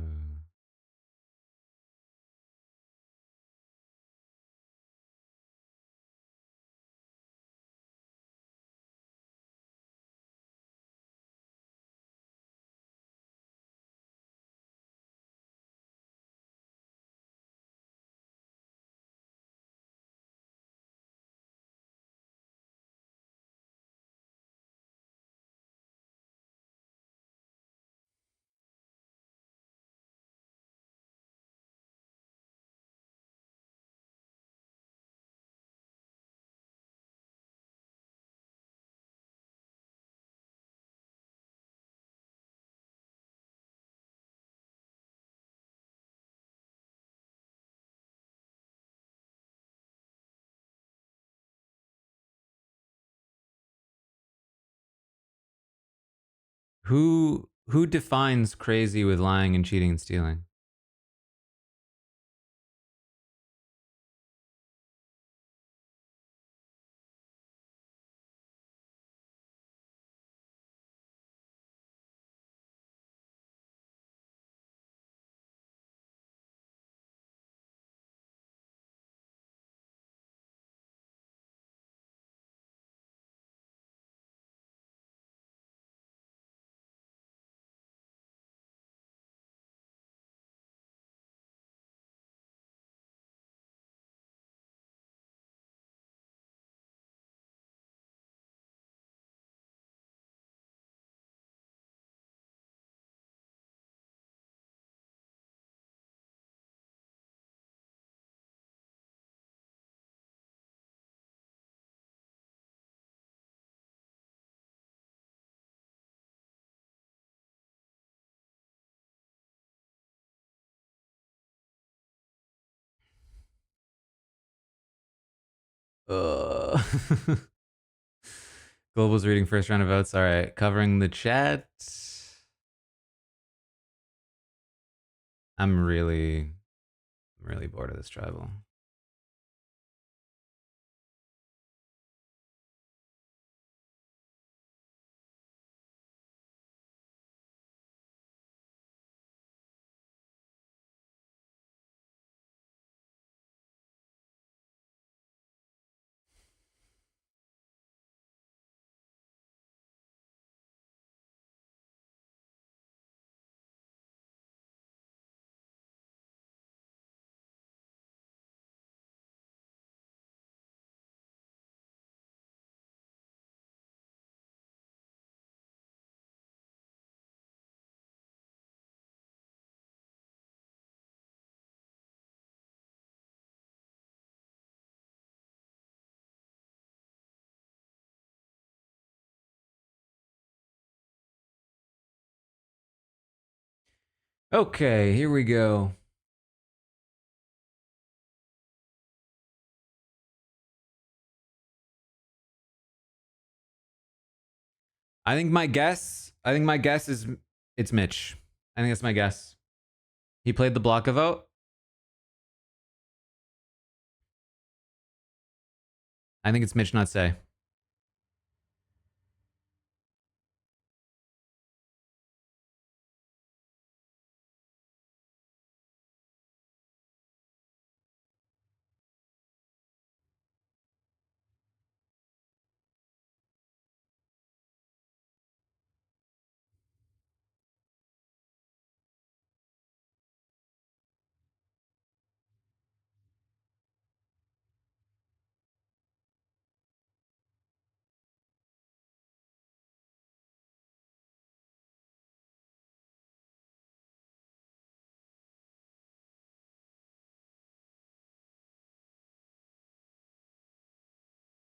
Who defines crazy with lying and cheating and stealing? Uh. Global's reading first round of votes. All right, covering the chat. I'm really bored of this tribal. Okay, here we go. I think my guess is it's Mitch. I think that's my guess. He played the block a vote. I think it's Mitch, not Say.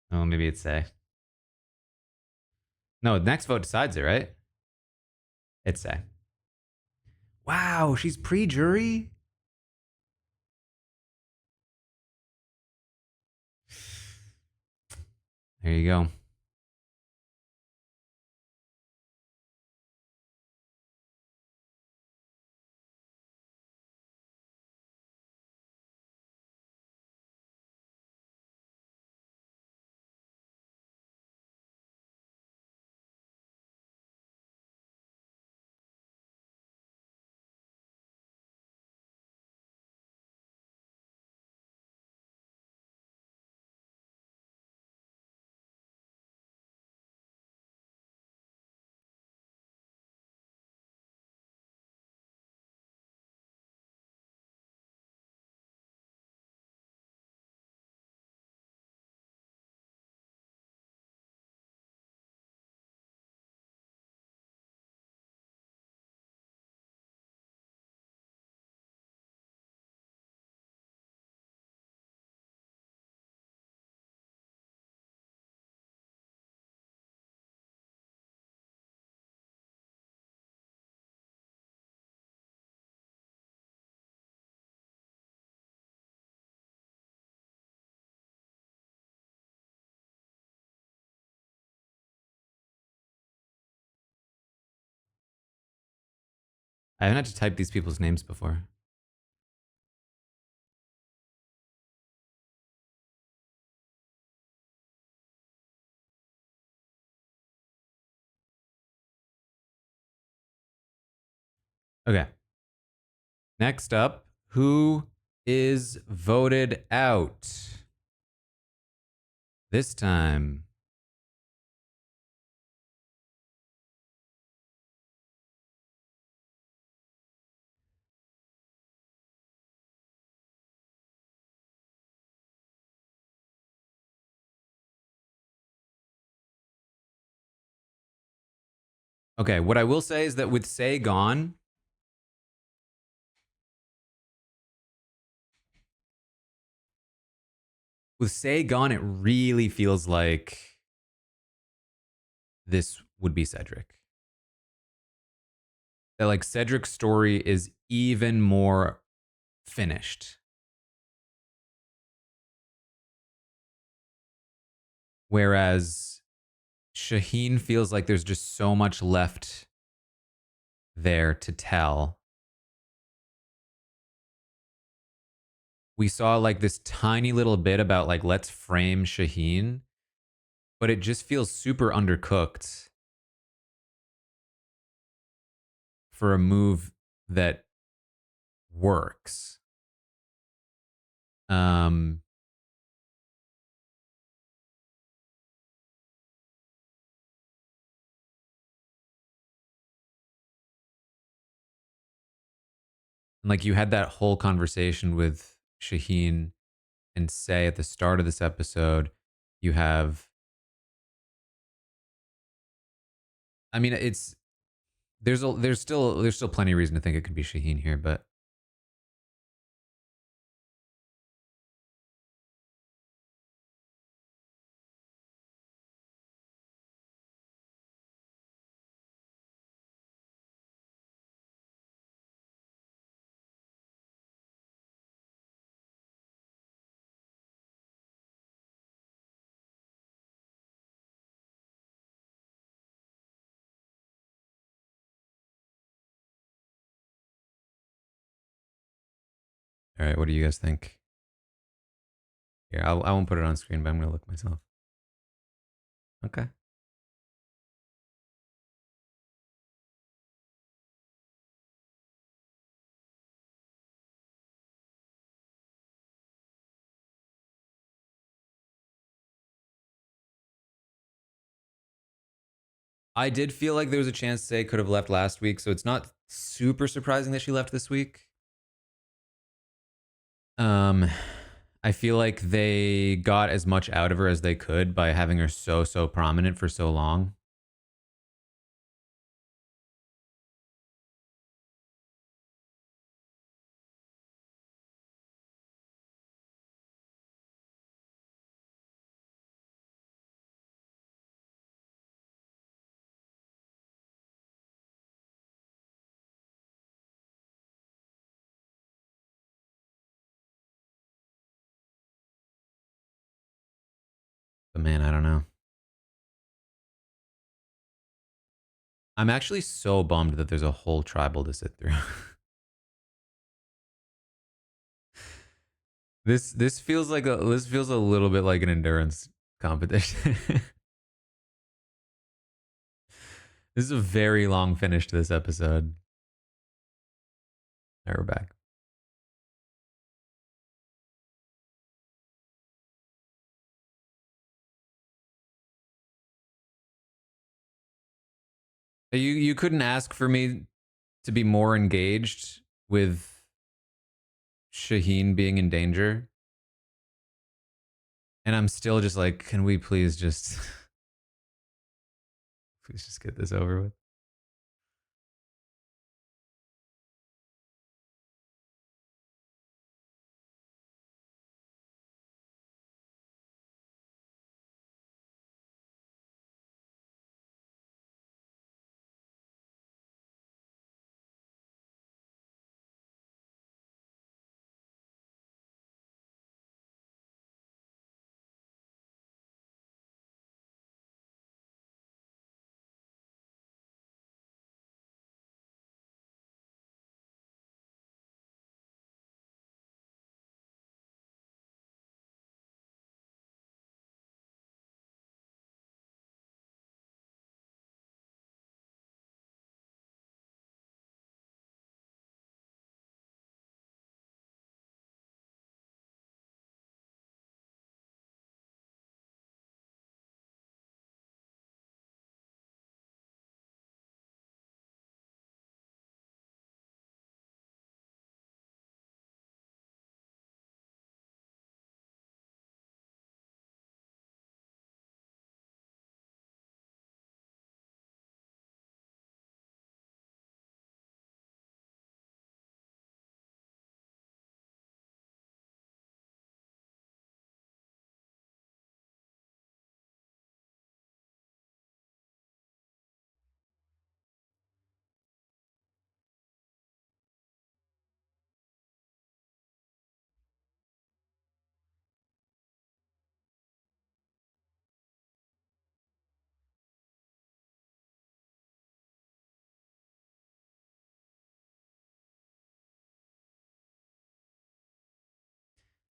Oh, maybe it's Say. No, next vote decides it, right? It's Say. Wow, she's pre-jury? There you go. I haven't had to type these people's names before. Okay. Next up, who is voted out? This time. Okay, what I will say is that with Say gone, it really feels like this would be Cedric. That like Cedric's story is even more finished. Whereas Shaheen feels like there's just so much left there to tell. We saw like this tiny little bit about like let's frame Shaheen, but it just feels super undercooked for a move that works. Um like you had that whole conversation with Shaheen and Say at the start of this episode. You have, I mean, it's there's still plenty of reason to think it could be Shaheen here, but All right, what do you guys think? Here, I won't put it on screen, but I'm gonna look myself. Okay. I did feel like there was a chance Say could have left last week, so it's not super surprising that she left this week. Um, I feel like they got as much out of her as they could by having her so prominent for so long. But man, I don't know. I'm actually so bummed that there's a whole tribal to sit through. this feels like this feels a little bit like an endurance competition. This is a very long finish to this episode. All right, we're back. You couldn't ask for me to be more engaged with Shaheen being in danger, and I'm still just like, can we please just please just get this over with?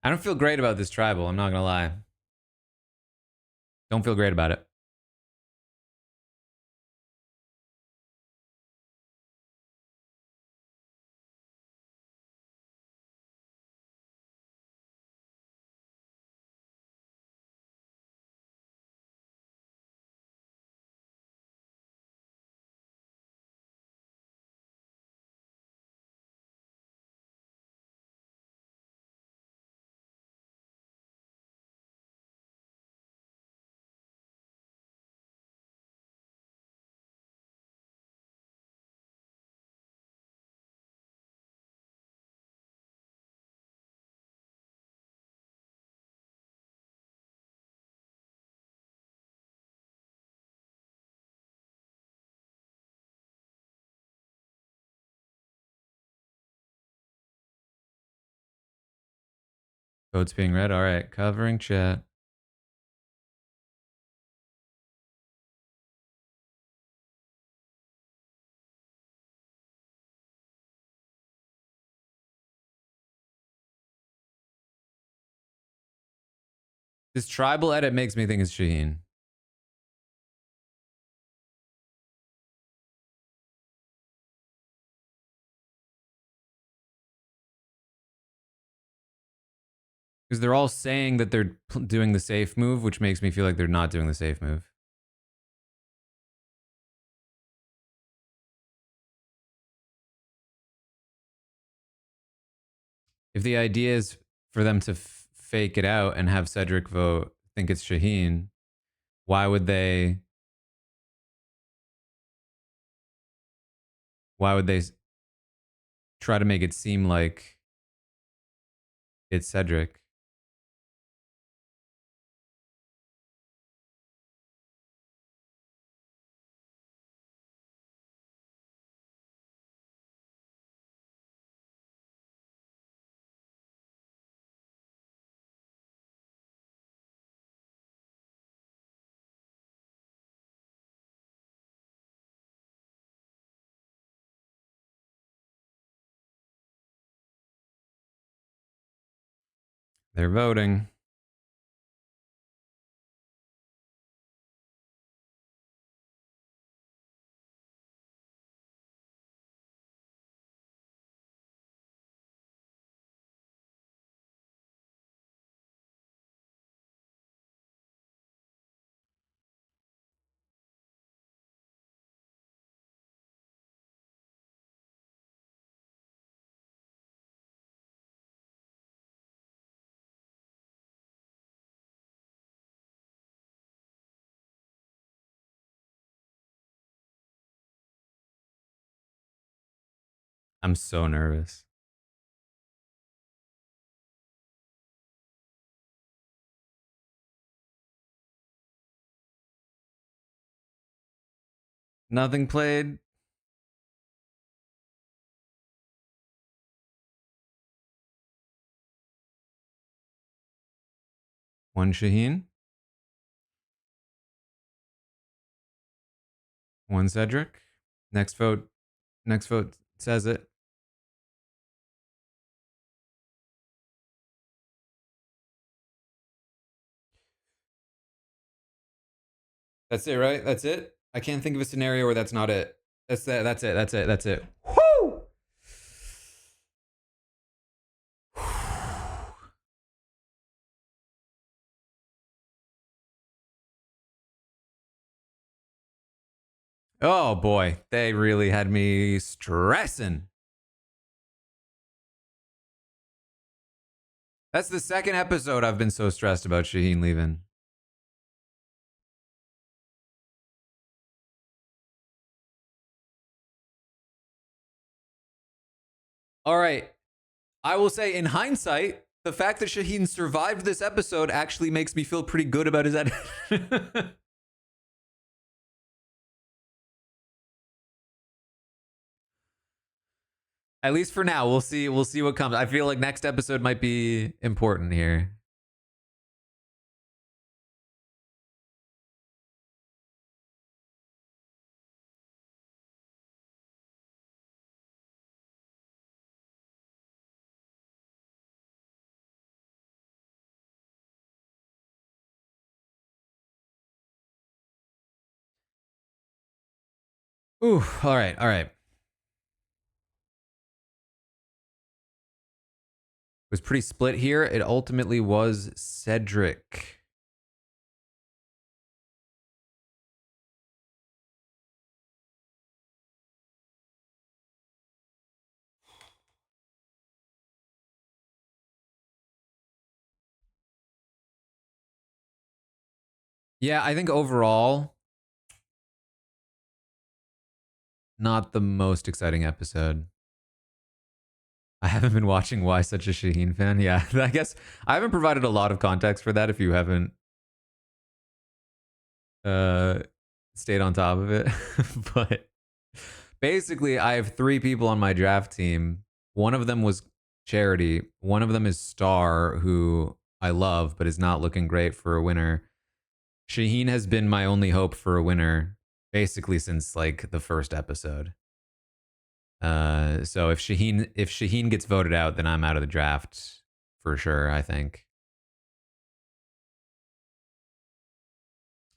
I don't feel great about this tribal. I'm not gonna lie. Don't feel great about it. Code's being read. All right, covering chat. This tribal edit makes me think it's Shaheen. Because they're all saying that they're doing the safe move, which makes me feel like they're not doing the safe move. If the idea is for them to fake it out and have Cedric vote, think it's Shaheen, why would they? Why would they try to make it seem like it's Cedric? They're voting. I'm so nervous. Nothing played. One Shaheen. One Cedric. Next vote. Next vote says it. That's it, right? That's it. I can't think of a scenario where that's not it. That's it. That's it. That's it. That's it. Woo! Oh boy, they really had me stressing. That's the second episode I've been so stressed about Shaheen leaving. All right. I will say, in hindsight, the fact that Shaheen survived this episode actually makes me feel pretty good about his edit. At least for now, we'll see. We'll see what comes. I feel like next episode might be important here. Ooh, all right, all right. It was pretty split here. It ultimately was Cedric. Yeah, I think overall, not the most exciting episode. I haven't been watching Why Such a Shaheen Fan. Yeah, I guess I haven't provided a lot of context for that if you haven't uh, stayed on top of it. But basically, I have three people on my draft team. One of them was Charity. One of them is Star, who I love, but is not looking great for a winner. Shaheen has been my only hope for a winner, basically since like the first episode. So if Shaheen gets voted out, then I'm out of the draft for sure, I think.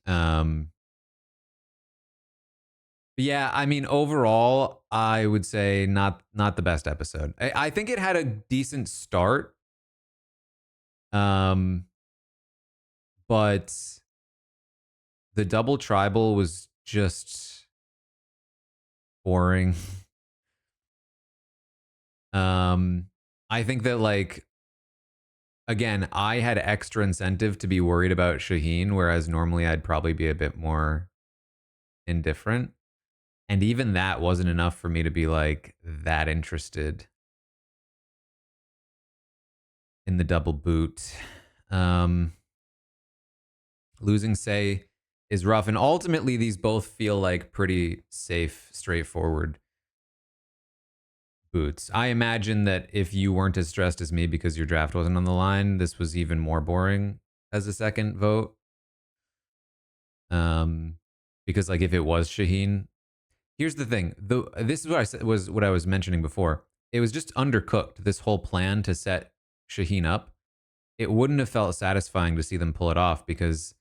Um, but yeah, I mean, overall, I would say not the best episode. I think it had a decent start, um, but the double tribal was just boring. um, I think that like again, I had extra incentive to be worried about Shaheen, whereas normally I'd probably be a bit more indifferent. And even that wasn't enough for me to be like that interested in the double boot. Um, losing Say is rough. And ultimately, these both feel like pretty safe, straightforward boots. I imagine that if you weren't as stressed as me because your draft wasn't on the line, this was even more boring as a second vote. Um, because like if it was Shaheen, here's the thing. This is what I said was what I was mentioning before. It was just undercooked. This whole plan to set Shaheen up, it wouldn't have felt satisfying to see them pull it off because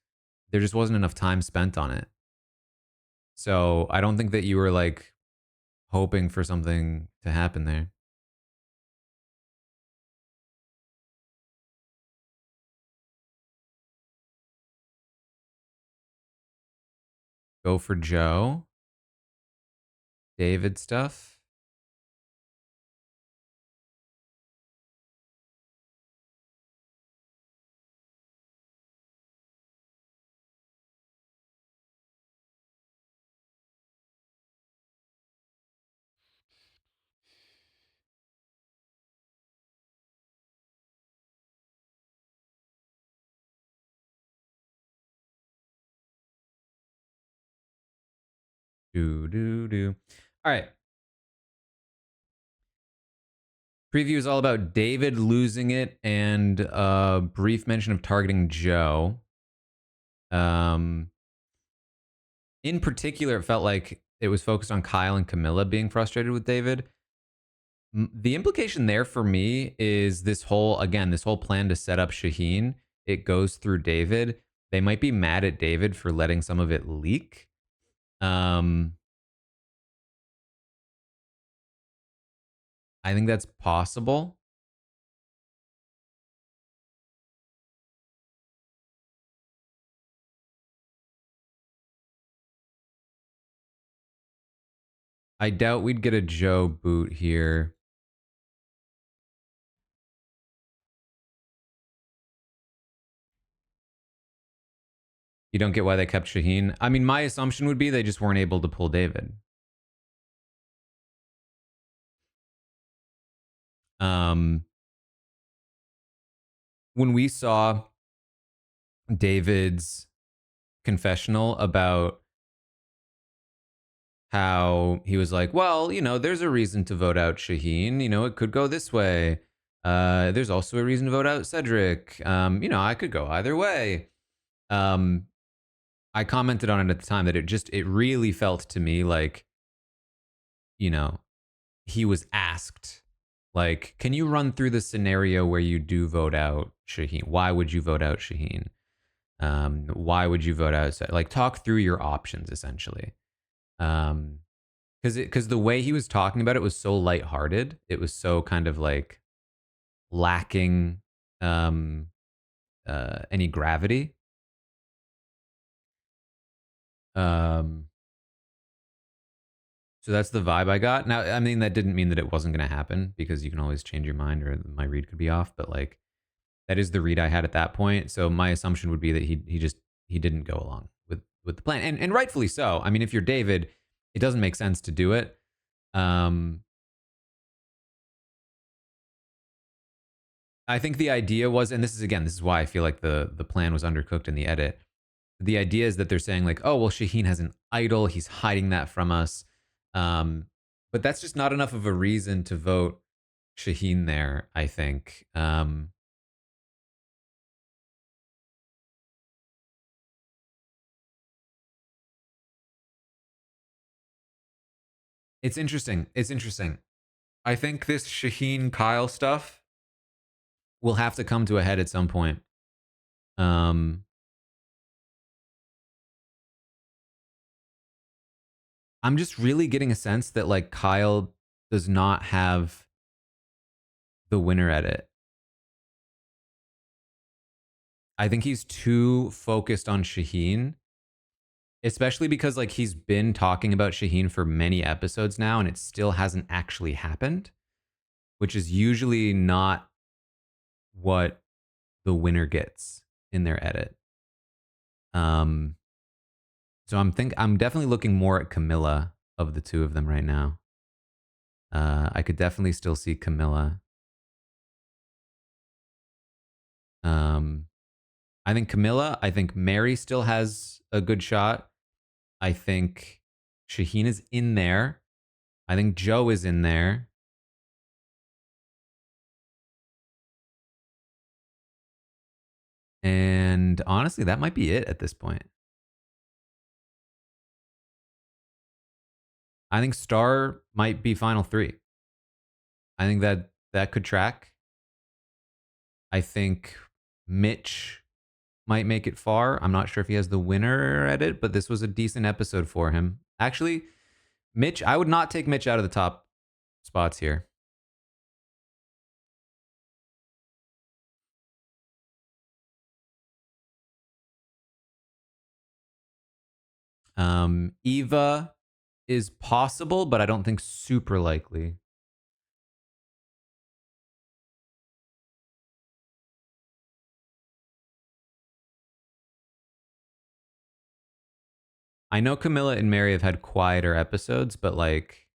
there just wasn't enough time spent on it. So I don't think that you were like hoping for something to happen there. Go for Joe. David stuff. Do. All right. Preview is all about David losing it and a brief mention of targeting Joe. Um, in particular, it felt like it was focused on Kyle and Camilla being frustrated with David. The implication there for me is this whole plan to set up Shaheen. It goes through David. They might be mad at David for letting some of it leak. I think that's possible. I doubt we'd get a Joe boot here. You don't get why they kept Shaheen. I mean, my assumption would be they just weren't able to pull David. Um, when we saw David's confessional about how he was like, well, you know, there's a reason to vote out Shaheen. You know, it could go this way. There's also a reason to vote out Cedric. You know, I could go either way. Um, I commented on it at the time that it really felt to me like, you know, he was asked, like, can you run through the scenario where you do vote out Shaheen? Why would you vote out Shaheen? Why would you vote out? Like, talk through your options essentially. Um, because the way he was talking about it was so lighthearted. It was so kind of like lacking um any gravity. Um, so that's the vibe I got. Now, I mean, that didn't mean that it wasn't going to happen because you can always change your mind or my read could be off. But like, that is the read I had at that point. So my assumption would be that he didn't go along with the plan, and rightfully so. I mean, if you're David, it doesn't make sense to do it. Um, I think the idea was, and this is why I feel like the plan was undercooked in the edit. The idea is that they're saying like, oh well, Shaheen has an idol, he's hiding that from us. But that's just not enough of a reason to vote Shaheen there. I think. It's interesting. It's interesting. I think this Shaheen Kyle stuff will have to come to a head at some point. Um, I'm just really getting a sense that like Kyle does not have the winner edit. I think he's too focused on Shaheen, especially because like he's been talking about Shaheen for many episodes now and it still hasn't actually happened, which is usually not what the winner gets in their edit. Um so I'm definitely looking more at Camilla of the two of them right now. I could definitely still see Camilla. Um I think Camilla, I think Mary still has a good shot. I think Shaheen is in there. I think Joe is in there. And honestly, that might be it at this point. I think Star might be final three. I think that could track. I think Mitch might make it far. I'm not sure if he has the winner at it, but this was a decent episode for him. Actually, Mitch, I would not take Mitch out of the top spots here. Eva is possible, but I don't think super likely. I know Camilla and Mary have had quieter episodes, but like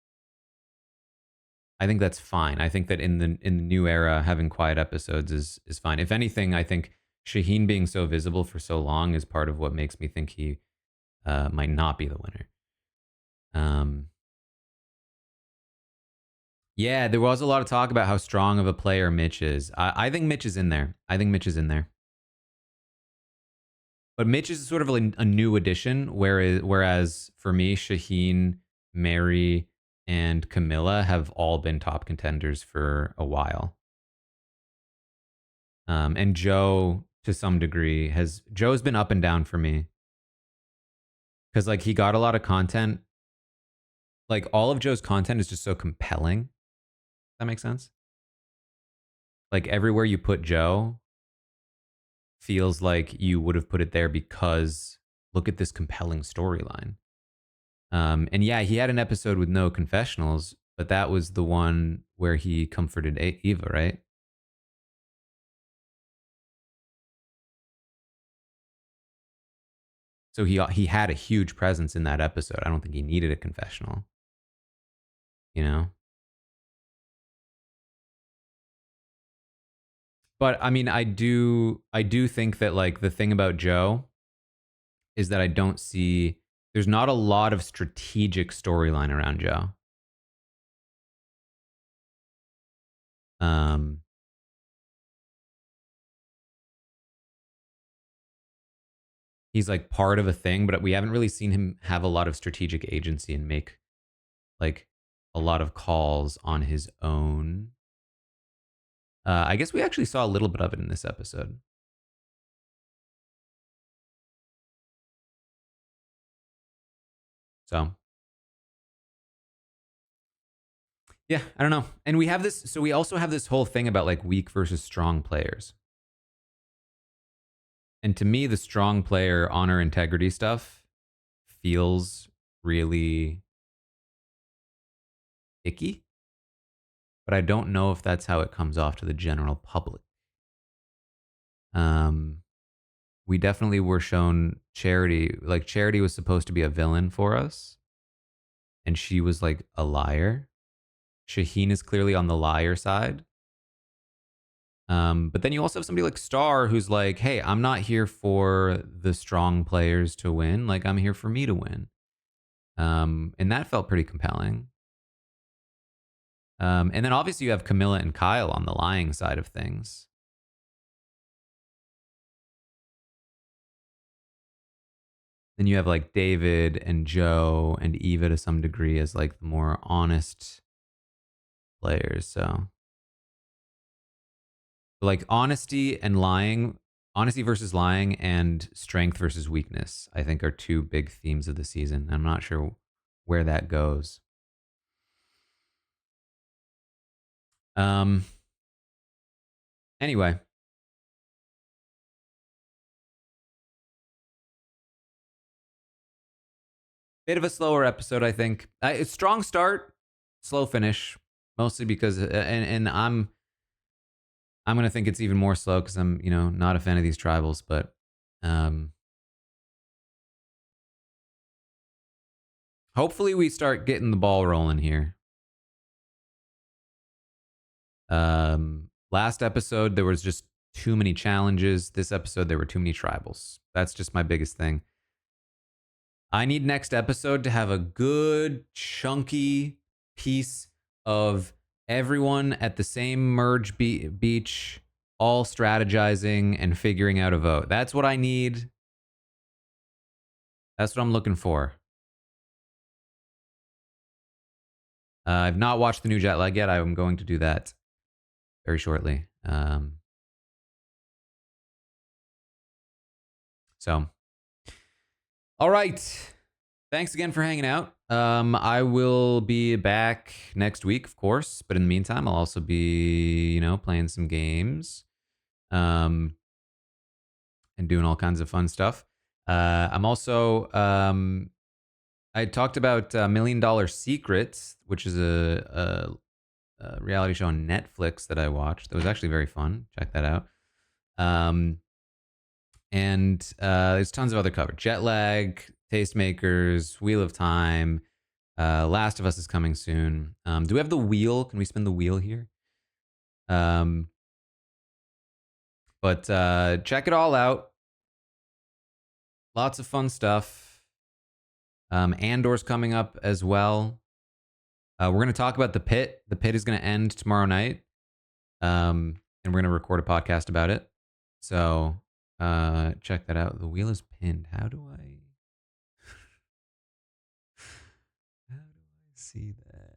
I think that's fine. I think that in the new era, having quiet episodes is fine. If anything, I think Shaheen being so visible for so long is part of what makes me think he might not be the winner. Yeah, there was a lot of talk about how strong of a player Mitch is. I think Mitch is in there. I think Mitch is in there. But Mitch is sort of a new addition, whereas for me, Shaheen, Mary, and Camilla have all been top contenders for a while. And Joe, to some degree, Joe's been up and down for me because like he got a lot of content. Like all of Joe's content is just so compelling. Does that make sense? Like everywhere you put Joe feels like you would have put it there because look at this compelling storyline. And yeah, he had an episode with no confessionals, but that was the one where he comforted Eva, right? So he had a huge presence in that episode. I don't think he needed a confessional, you know. But I mean, I do think that like the thing about Joe is that I don't see there's not a lot of strategic storyline around Joe. Um, he's like part of a thing, but we haven't really seen him have a lot of strategic agency and make like a lot of calls on his own. I guess we actually saw a little bit of it in this episode. So yeah, I don't know. And we have this. So we also have this whole thing about like weak versus strong players. And to me, the strong player honor integrity stuff feels really icky, but I don't know if that's how it comes off to the general public. Um, we definitely were shown Charity. Like Charity was supposed to be a villain for us, and she was like a liar. Shaheen is clearly on the liar side. But then you also have somebody like Star who's like, hey, I'm not here for the strong players to win. Like, I'm here for me to win. And that felt pretty compelling. And then obviously you have Camilla and Kyle on the lying side of things. Then you have like David and Joe and Eva to some degree as like the more honest players. So like honesty versus lying and strength versus weakness, I think are two big themes of the season. I'm not sure where that goes. Anyway. Bit of a slower episode, I think. Strong start, slow finish, mostly because and I'm gonna think it's even more slow because I'm not a fan of these tribals, but hopefully we start getting the ball rolling here. Last episode there was just too many challenges. This episode there were too many tribals. That's just my biggest thing. I need next episode to have a good chunky piece of everyone at the same merge beach, all strategizing and figuring out a vote. That's what I need. That's what I'm looking for. I've not watched the new jet lag yet. I'm going to do that very shortly. So, all right. Thanks again for hanging out. I will be back next week, of course, but in the meantime, I'll also be, playing some games, and doing all kinds of fun stuff. I'm also, I talked about $1 Million Secrets, which is a reality show on Netflix that I watched. That was actually very fun. Check that out. And there's tons of other coverage. Jet Lag, Tastemakers, Wheel of Time, Last of Us is coming soon. Do we have the wheel? Can we spin the wheel here? But check it all out. Lots of fun stuff. Andor's coming up as well. We're going to talk about The Pit. The Pit is going to end tomorrow night. And we're going to record a podcast about it. So check that out. The wheel is pinned. How do I see that?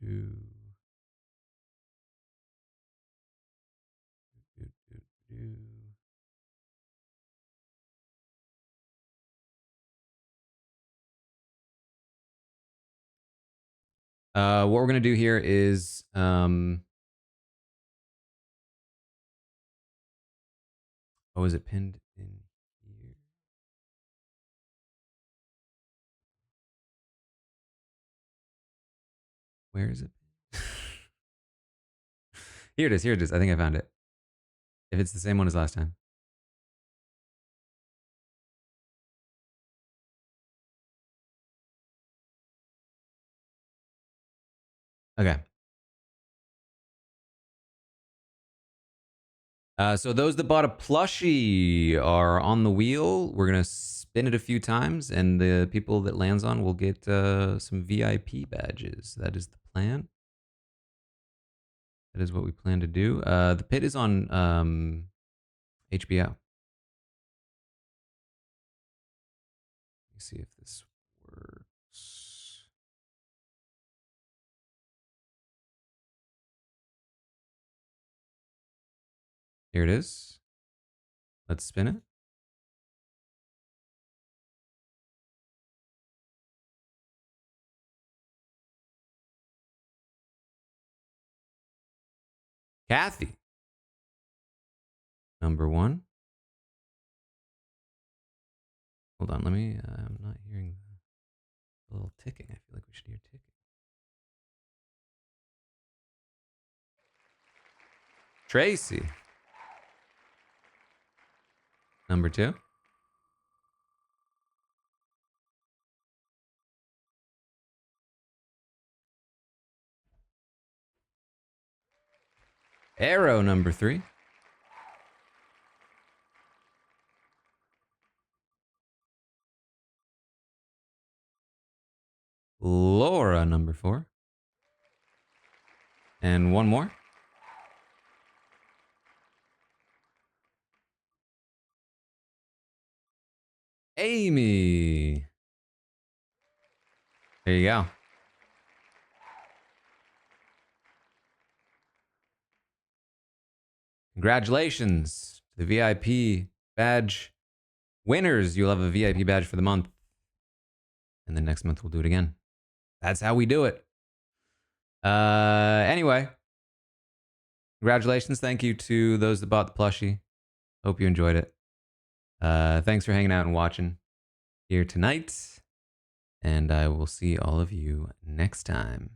Do. What we're gonna do here is oh, is it pinned in here? Where is it? Here it is. Here it is. I think I found it. If it's the same one as last time. Okay. So those that bought a plushie are on the wheel. We're gonna spin it a few times, and the people that lands on will get some VIP badges. That is the plan. That is what we plan to do. The Pit is on HBO. Let me see if this works. Here it is. Let's spin it. Kathy. Number one. Hold on, let me. I'm not hearing the little ticking. I feel like we should hear ticking. Tracy. Number two. Arrow number three. Laura number four. And one more. Amy. There you go. Congratulations to the VIP badge winners. You'll have a VIP badge for the month. And then next month we'll do it again. That's how we do it. Anyway, congratulations. Thank you to those that bought the plushie. Hope you enjoyed it. Thanks for hanging out and watching here tonight. And I will see all of you next time.